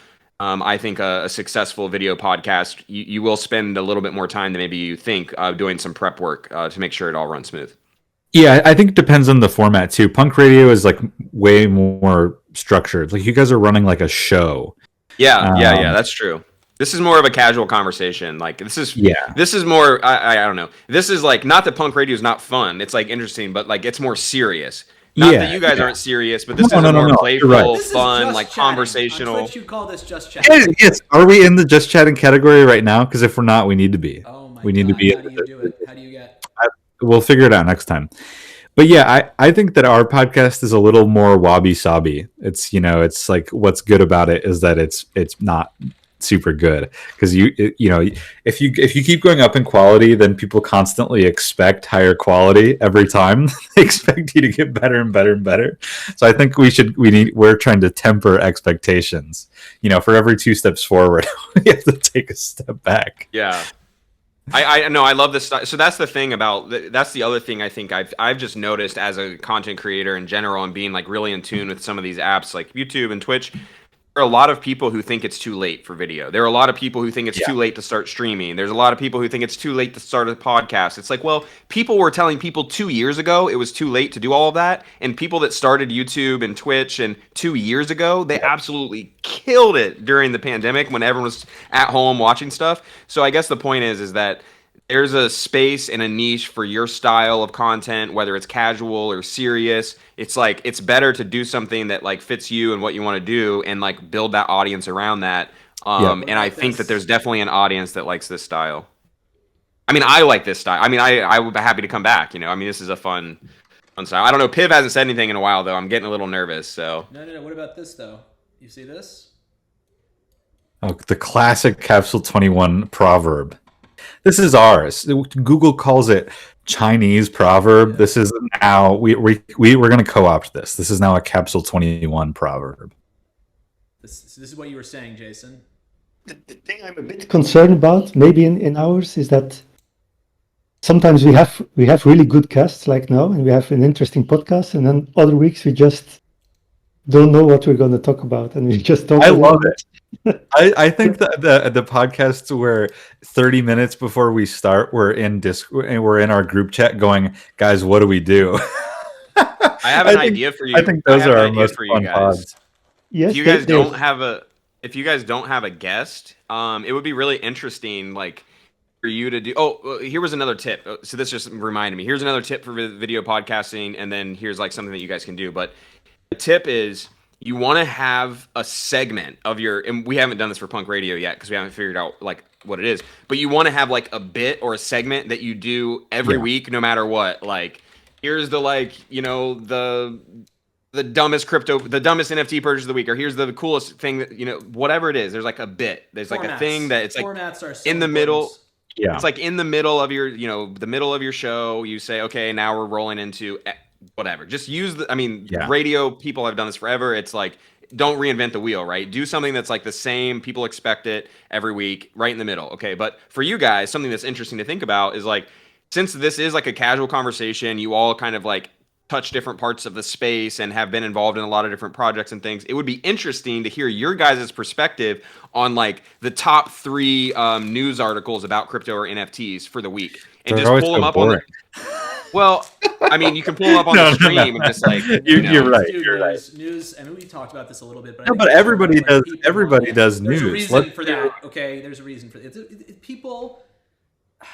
I think a successful video podcast, you will spend a little bit more time than maybe you think doing some prep work to make sure it all runs smooth. Yeah, I think it depends on the format too. Punk Radio is like way more structured. Like you guys are running like a show. Yeah, that's true. This is more of a casual conversation. Like this is more. I don't know. This is like, not that Punk Radio is not fun. It's like interesting, but like it's more serious. Not that you guys aren't serious, but this is more playful, fun, like conversational. On Twitch, you call this just chat. Yes. Are we in the just chatting category right now? Because if we're not, we need to be. Oh my we need God. to be. How do you do it? How do you get? We'll figure it out next time. But yeah, I think that our podcast is a little more wabi sabi. It's it's like what's good about it is that it's not super good because if you keep going up in quality, then people constantly expect higher quality every time. They expect you to get better and better and better. So I think we're trying to temper expectations. For every 2 steps forward, we have to take a step back. Yeah. I know, I love this stuff. So that's the thing that's the other thing I think I've just noticed as a content creator in general, and being like really in tune with some of these apps like YouTube and Twitch. there are a lot of people who think it's too late for video. There are a lot of people who think it's too late to start streaming. There's a lot of people who think it's too late to start a podcast. It's like, well, people were telling people 2 years ago it was too late to do all of that. And people that started YouTube and Twitch and 2 years ago, they absolutely killed it during the pandemic when everyone was at home watching stuff. So I guess the point is that there's a space and a niche for your style of content, whether it's casual or serious. It's like, it's better to do something that like fits you and what you want to do and like build that audience around that. And I think that there's definitely an audience that likes this style. I mean, I like this style. I mean, I would be happy to come back, you know. I mean, this is a fun style. I don't know, Piv hasn't said anything in a while though. I'm getting a little nervous, so. No. What about this though? You see this? Oh, the classic Capsule 21 proverb. This is ours. Google calls it Chinese proverb. Yeah. This is now we're going to co-opt this. This is now a Capsule 21 proverb. This is what you were saying, Jason. The thing I'm a bit concerned about, maybe in ours, is that sometimes we have really good casts like now, and we have an interesting podcast, and then other weeks we just don't know what we're going to talk about, and we just talk. I love it. I think that the podcasts where 30 minutes before we start, we're in our group chat going, guys, what do we do? I have an idea for you. I think those are our most fun pods. Yes, if you guys don't have a guest, it would be really interesting, like for you to do. Oh, here was another tip. So this just reminded me. Here's another tip for video podcasting, and then here's like something that you guys can do. But the tip is, you want to have a segment of your, and we haven't done this for punk radio yet because we haven't figured out like what it is, but you want to have like a bit or a segment that you do every week, no matter what. Like, here's the, like, you know, the dumbest NFT purchase of the week, or here's the coolest thing that, you know, whatever it is, there's like a bit. There's like a thing that it's like in the middle. Yeah. It's like in the middle of your, you know, the middle of your show, you say, okay, now we're rolling into whatever. Just use radio people have done this forever. It's like, don't reinvent the wheel, right? Do something that's like the same. People expect it every week, right in the middle. Okay. But for you guys, something that's interesting to think about is like, since this is like a casual conversation, you all kind of like touch different parts of the space and have been involved in a lot of different projects and things. It would be interesting to hear your guys' perspective on like the top 3 news articles about crypto or NFTs for the week, and just pull them up on Well, I mean, you can pull them up on the stream and just like you're right. You're right. News. I mean, we talked about this a little bit, but no, but everybody does. Everybody does news. There's a reason for that. Okay, there's a reason for it. People.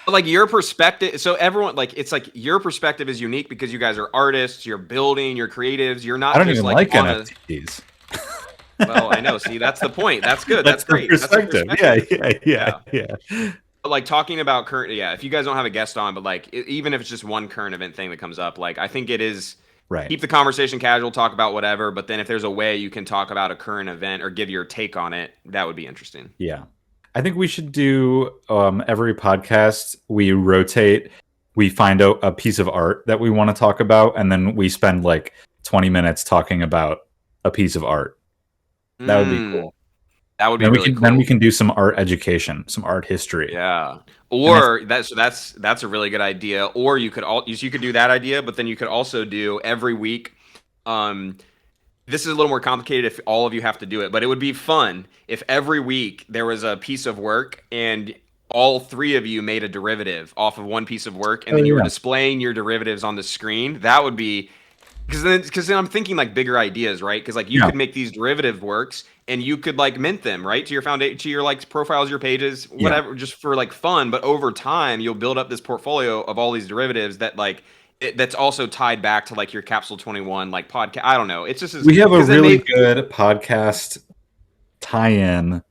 Like your perspective, so everyone, like, it's like your perspective is unique because you guys are artists, you're building, you're creatives, you're not. I don't just even like NFTs. Well, I know. See, that's the point. That's good. That's great. Perspective. Yeah. But like talking about current, if you guys don't have a guest on, but like even if it's just one current event thing that comes up, like I think it is right. Keep the conversation casual, talk about whatever, but then if there's a way you can talk about a current event or give your take on it, that would be interesting. Yeah. I think we should do every podcast we rotate, we find out a piece of art that we want to talk about, and then we spend like 20 minutes talking about a piece of art. That would be cool. That would be really cool. Then we can do some art education, some art history. Yeah. Or that's a really good idea. Or you could do that idea, but then you could also do every week. This is a little more complicated if all of you have to do it, but it would be fun if every week there was a piece of work and all 3 of you made a derivative off of one piece of work, and then you were displaying your derivatives on the screen. That would be, because then I'm thinking like bigger ideas, right? Because like you could make these derivative works and you could like mint them, right, to your foundation, to your like profiles, your pages, whatever, just for like fun. But over time, you'll build up this portfolio of all these derivatives that like. That's also tied back to like your Capsule 21 like podcast. I don't know. It's just we have a really good podcast tie-in.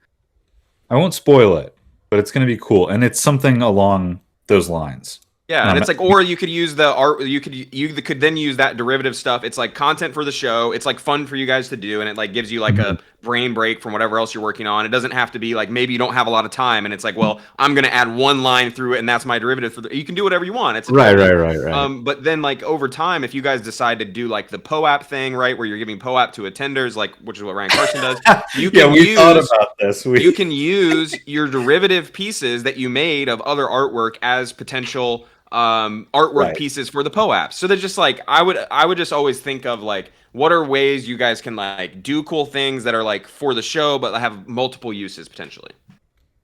I won't spoil it, but it's going to be cool, and it's something along those lines. Yeah, and it's like, or you could use the art. You could then use that derivative stuff. It's like content for the show. It's like fun for you guys to do, and it like gives you like a brain break from whatever else you're working on. It doesn't have to be like maybe you don't have a lot of time, and it's like, well, I'm gonna add one line through it, and that's my derivative. You can do whatever you want. It's right. But then like over time, if you guys decide to do like the POAP thing, right, where you're giving POAP to attenders, like which is what Ryan Carson does, you can thought about this. You can use your derivative pieces that you made of other artwork as potential artwork Right. pieces for the POAPs. So they're just like I would just always think of like what are ways you guys can like do cool things that are like for the show but have multiple uses potentially.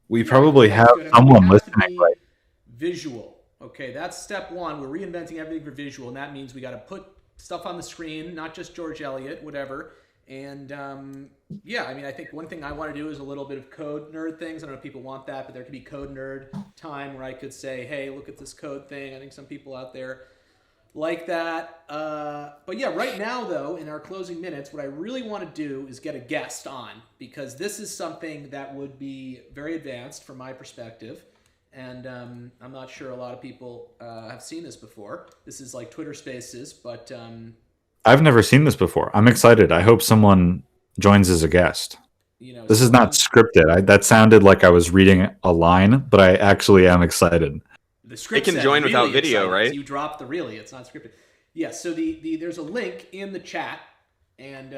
We Yeah, probably I think that's have good. I mean, someone it has to listening. be Right. visual. Okay, that's step one. We're reinventing everything for visual, and that means we got to put stuff on the screen, not just George Eliot, whatever. And yeah, I mean, I think one thing I want to do is a little bit of code nerd things. I don't know if people want that, but there could be code nerd time where I could say, hey, look at this code thing. I think some people out there like that. But yeah, right now, though, in our closing minutes, what I really want to do is get a guest on, because this is something that would be very advanced from my perspective. And I'm not sure a lot of people have seen this before. This is like Twitter Spaces, but I've never seen this before. I'm excited. I hope someone joins as a guest. you know, This is not scripted. That sounded like I was reading a line, but I actually am excited. the script It can said join really without video, excited, right? So you dropped the really. It's not scripted. Yeah. So the there's a link in the chat, and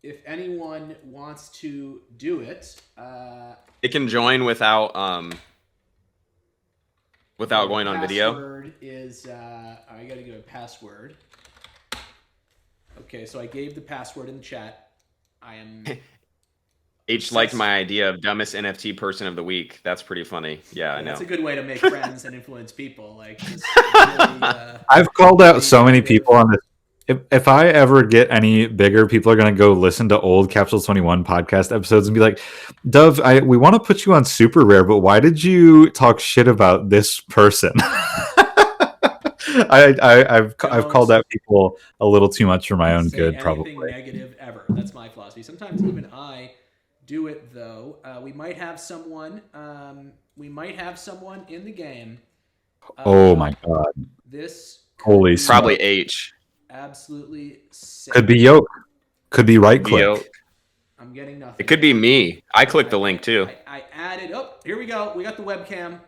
if anyone wants to do it, It can join without going on video. Password is I got to give a password. Okay, so I gave the password in the chat. I am. H liked my idea of dumbest NFT person of the week. That's pretty funny. Yeah, I know. That's a good way to make friends and influence people. Like, just really, I've called out so many people on this. If I ever get any bigger, people are going to go listen to old Capsule 21 podcast episodes and be like, Dove, we want to put you on Super Rare, but why did you talk shit about this person? I've called out people a little too much for my own good, probably. Negative ever. That's my philosophy. Sometimes even I do it though. We might have someone. We might have someone in the game. Oh my god! This Holy smokes! Probably H. Absolutely sick. Could be Yoke. Could be right click. Yoke. I'm getting nothing. It could be me. I clicked the link too. I added. Oh, here we go. We got the webcam.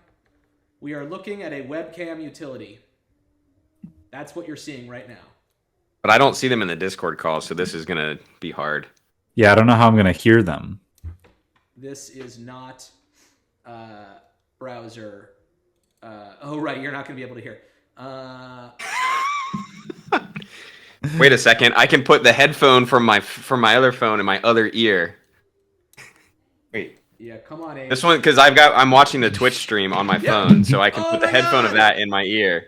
We are looking at a webcam utility. That's what you're seeing right now. But I don't see them in the Discord call, so this is gonna be hard. Yeah, I don't know how I'm going to hear them. This is not browser. Oh, right. You're not going to be able to hear. Wait a second. I can put the headphone from my other phone in my other ear. Wait. Yeah, come on, Abe. This one, because I'm watching the Twitch stream on my phone, so I can put the headphone of that in my ear.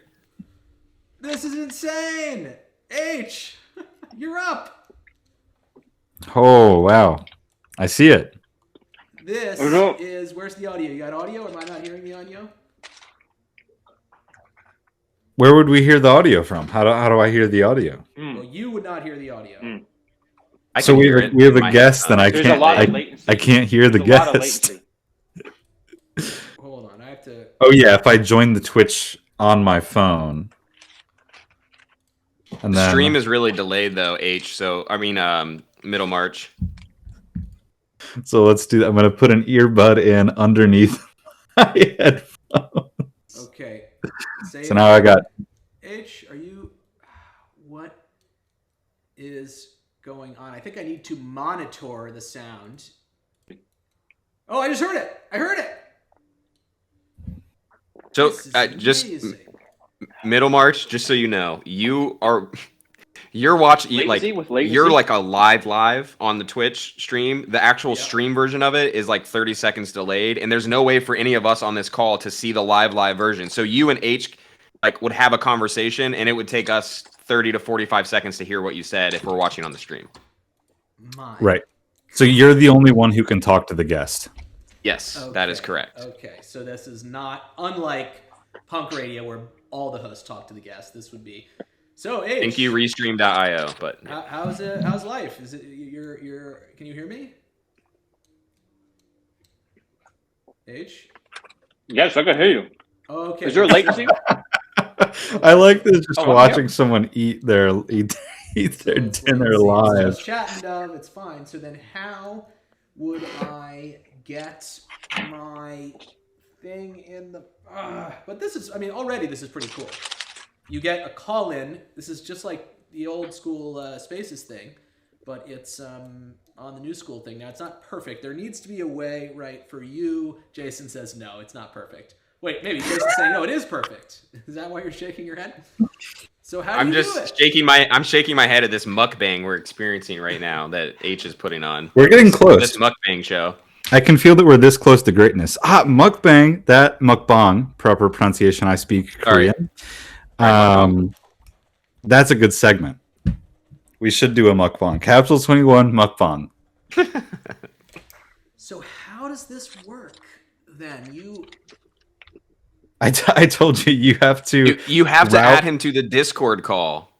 This is insane. H, you're up. Oh, wow. I see it. This is, where's the audio? You got audio? Am I not hearing the audio? Where would we hear the audio from? How do I hear the audio? Well, you would not hear the audio. So we have a guest, and I can't hear the guest. Hold on, I have to. Oh yeah, if I join the Twitch on my phone, and then Stream is really delayed though, H. So I mean, Middlemarch. So let's do that. I'm gonna put an earbud in underneath my headphones. Okay. So now I got. H, are you? What is going on? I think I need to monitor the sound. Oh, I just heard it. I heard it. So just Middlemarch, just so you know, you're watching like you're like a live on the Twitch stream. The actual stream version of it is like 30 seconds delayed, and there's no way for any of us on this call to see the live version. So you and H like would have a conversation, and it would take us 30 to 45 seconds to hear what you said if we're watching on the stream. Right. So you're the only one who can talk to the guest. Yes, that is correct. Okay, so this is not unlike Punk Radio where all the hosts talk to the guest. This would be so. H, Thank you, Restream.io. But how's it? How's life? Is it you're? Can you hear me? H. Yes, I can hear you. Okay. Is there latency? I like this. Just watching someone eat their dinner live. So chatting, Dove. It's fine. So then, how would I get my thing in the? But this is. I mean, already this is pretty cool. You get a call in. This is just like the old school Spaces thing, but it's on the new school thing. Now it's not perfect. There needs to be a way, right, for you. Jason says no, it's not perfect. Wait, maybe Jason's saying no, it is perfect. Is that why you're shaking your head? So how do I'm you do just it? shaking my head at this mukbang we're experiencing right now that H is putting on. We're getting This close. mukbang show. I can feel that we're this close to greatness. Mukbang, that mukbang, proper pronunciation. I speak Sorry. Korean. Mukbang. That's a good segment. We should do a mukbang. Capsule 21 mukbang. So how does this work then? I told you you have to. You have to route- add him to the Discord call.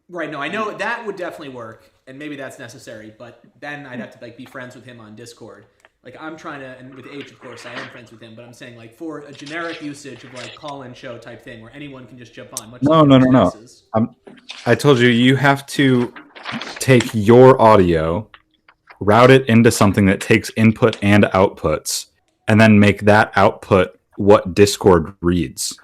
Right, no, I know that would definitely work, and maybe that's necessary, but then I'd have to like be friends with him on Discord. Like I'm trying to, and with H, of course, I am friends with him, but I'm saying like for a generic usage of like call-in show type thing where anyone can just jump on. Much No. I told you you have to take your audio, route it into something that takes input and outputs, and then make that output what Discord reads.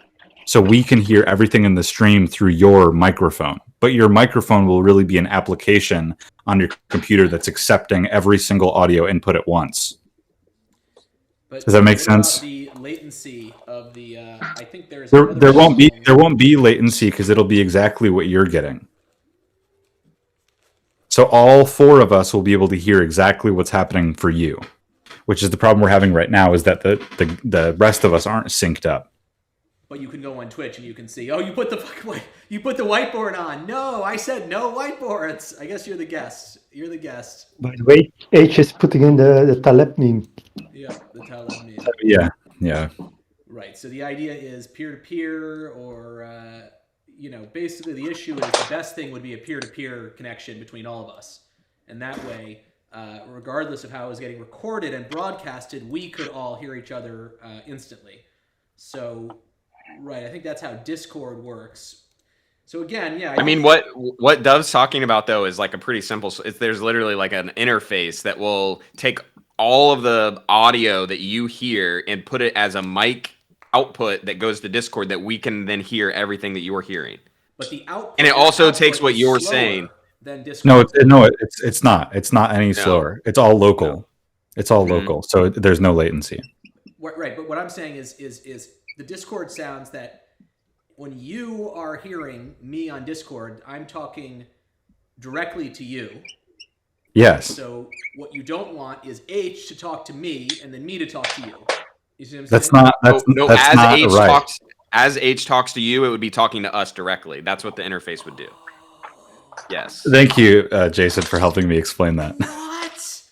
So we can hear everything in the stream through your microphone. But your microphone will really be an application on your computer that's accepting every single audio input at once. But Does that make what sense? about the latency of the, I think there's There won't be latency because it'll be exactly what you're getting. So all four of us will be able to hear exactly what's happening for you, which is the problem we're having right now, is that the rest of us aren't synced up. But you can go on Twitch and you can see, oh, you put the whiteboard on. No, I said no whiteboards. I guess you're the guest. You're the guest. By the way, H is putting in the Taleb meme. Yeah, the Taleb meme. Yeah. Right. So the idea is peer-to-peer, or basically the issue is the best thing would be a peer-to-peer connection between all of us, and that way, regardless of how it was getting recorded and broadcasted, we could all hear each other instantly. So, right, I think that's how Discord works. So again, yeah. I mean, what Dove's talking about though is like a pretty simple. There's literally like an interface that will take all of the audio that you hear and put it as a mic output that goes to Discord that we can then hear everything that you're hearing. But the output, and it also takes what you're saying. Than Discord. It's not. It's not any slower. It's all local. No. It's all local. So there's no latency. Right, but what I'm saying is the Discord sounds that when you are hearing me on Discord, I'm talking directly to you. Yes. So what you don't want is H to talk to me and then me to talk to you. You see what I'm that's saying? Not. As H talks to you, it would be talking to us directly. That's what the interface would do. Yes. Thank you, Jason, for helping me explain that. What?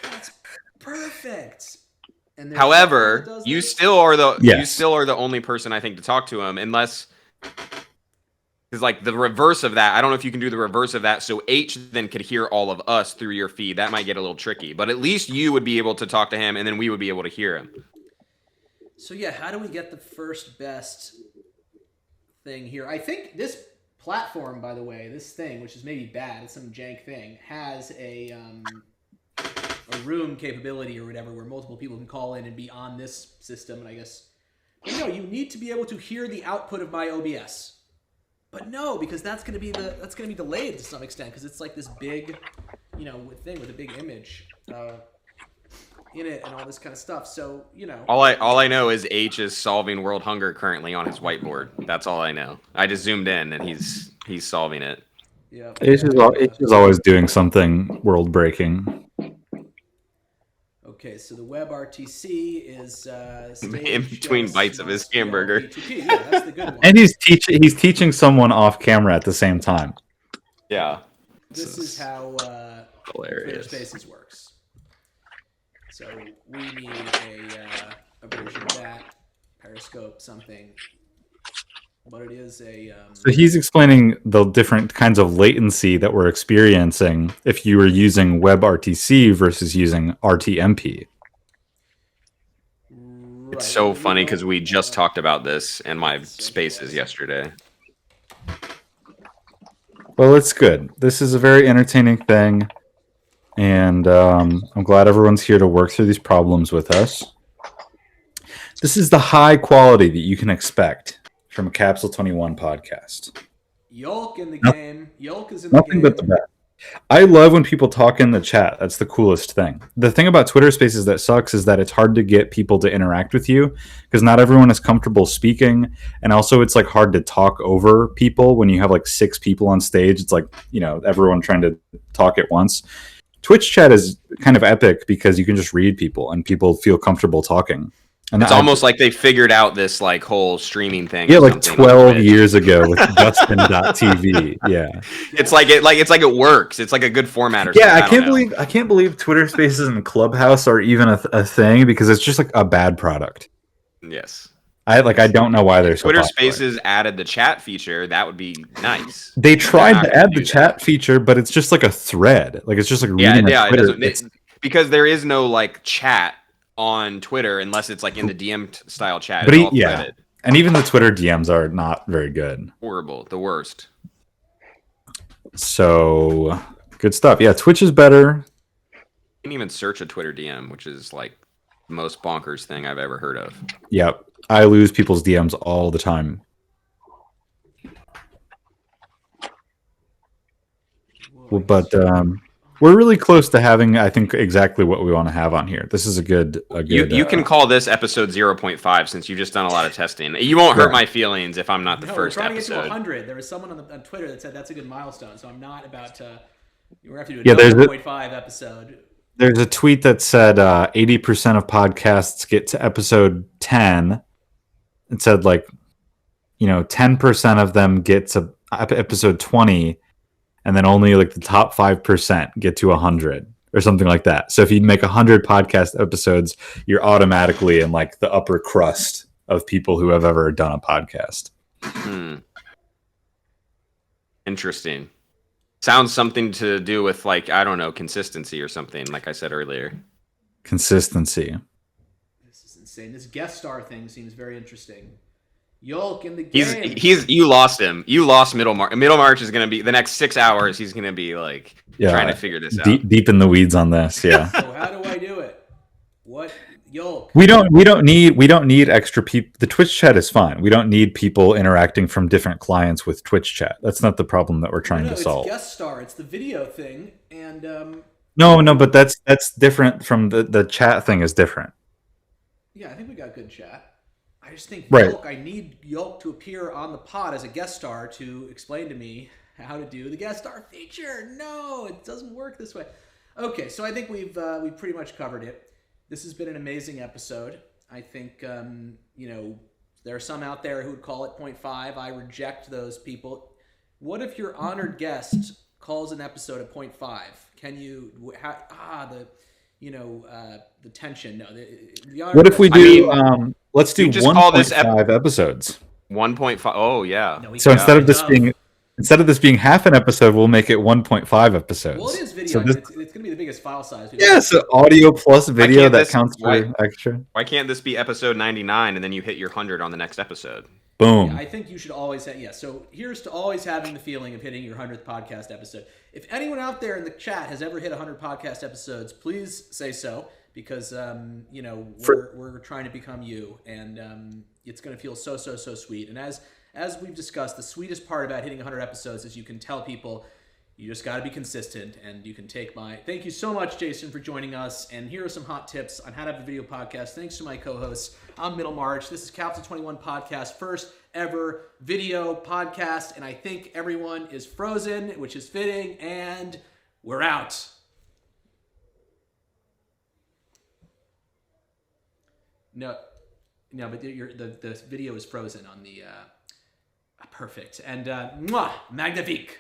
That's perfect. And however, you still are the only person I think to talk to him, unless because like the reverse of that. I don't know if you can do the reverse of that, so H then could hear all of us through your feed. That might get a little tricky, but at least you would be able to talk to him, and then we would be able to hear him. So yeah, how do we get the first best thing here? I think this platform, by the way, this thing, which is maybe bad, it's some jank thing, has a room capability or whatever where multiple people can call in and be on this system. And I guess, you need to be able to hear the output of my OBS. But no, because that's going to be delayed to some extent because it's like this big, thing with a big image in it and all this kind of stuff. So, All I know is H is solving world hunger currently on his whiteboard. That's all I know. I just zoomed in and he's solving it. Yeah. H is always doing something world breaking. Okay, so the WebRTC is in between bites of his hamburger. Yeah, that's the good one. And he's teaching someone off camera at the same time. Yeah. This is how hilarious Spaces works. So we need a version of that, Periscope, something. But it is a... So he's explaining the different kinds of latency that we're experiencing if you were using WebRTC versus using RTMP. Right. It's so funny because we just talked about this in my spaces yesterday. Well, it's good. This is a very entertaining thing. And I'm glad everyone's here to work through these problems with us. This is the high quality that you can expect from a Capsule 21 podcast. Yolk in the game. Yolk is in the game. Nothing but the best. I love when people talk in the chat. That's the coolest thing. The thing about Twitter Spaces that sucks is that it's hard to get people to interact with you because not everyone is comfortable speaking, and also it's like hard to talk over people when you have like 6 people on stage. It's like, everyone trying to talk at once. Twitch chat is kind of epic because you can just read people and people feel comfortable talking. And It's almost like they figured out this like whole streaming thing. Yeah, or like something 12 on Twitch. years ago with Justin.tv. Yeah. It's like it works. It's like a good format or something. Yeah, I can't believe Twitter Spaces and Clubhouse are even a thing because it's just like a bad product. Yes. I don't know why they're so Twitter popular. Spaces added the chat feature. That would be nice. They tried to add the do chat feature, but it's just like a thread. Like it's just like reading a it Twitter. doesn't because there is no like chat on Twitter unless it's like in the DM style chat. But It's all threaded. and even the Twitter DMs are not very good. Horrible, the worst. So good stuff. Yeah, Twitch is better. You can even search a Twitter DM, which is like the most bonkers thing I've ever heard of. Yep, I lose people's DMs all the time. Well, but we're really close to having, I think, exactly what we want to have on here. This is a good. You can call this episode 0.5 since you've just done a lot of testing. You won't hurt my feelings if I'm not the first we're trying episode. to get to 100. There was someone on Twitter that said that's a good milestone, so I'm not about to. We're going to have to do a 0.5 episode. There's a tweet that said 80% of podcasts get to episode 10. It said 10% of them get to episode 20. And then only like the top 5% get to 100 or something like that. So if you make 100 podcast episodes, you're automatically in like the upper crust of people who have ever done a podcast. Interesting. Sounds something to do with like, I don't know, consistency or something, like I said earlier. Consistency. This is insane. This guest star thing seems very interesting. Yolk in the game. You lost him. You lost Middlemarch. Middlemarch is going to be the next 6 hours. He's going to be like trying to figure this out. Deep in the weeds on this. Yeah. So how do I do it? What Yolk? We don't need extra people. The Twitch chat is fine. We don't need people interacting from different clients with Twitch chat. That's not the problem that we're trying to solve. It's guest star. It's the video thing, and No, but that's different from the chat thing is different. Yeah, I think we got good chat. I just think Right. I need Yolk to appear on the pod as a guest star to explain to me how to do the guest star feature. No, it doesn't work this way. Okay, so I think we've pretty much covered it. This has been an amazing episode. I think there are some out there who would call it 0.5. I reject those people. What if your honored guest calls an episode at 0.5? Can you the tension? No. What if we do? Let's do just call this 1.5 episodes. 1.5. Oh yeah. No, So instead of this being half an episode, we'll make it 1.5 episodes. Well, it is video. So It's going to be the biggest file size. so audio plus video that counts for extra. Why can't this be episode 99 and then you hit your 100 on the next episode? Boom. Yeah, I think you should always so here's to always having the feeling of hitting your 100th podcast episode. If anyone out there in the chat has ever hit 100 podcast episodes, please say so, because we're trying to become you, and it's going to feel so sweet. And as we've discussed, the sweetest part about hitting 100 episodes is you can tell people you just got to be consistent, and you can take thank you so much, Jason, for joining us. And here are some hot tips on how to have a video podcast. Thanks to my co-hosts. I'm Middlemarch. This is Capsule 21 Podcast, first ever video podcast. And I think everyone is frozen, which is fitting. And we're out. No, but the video is frozen on the perfect. And magnifique.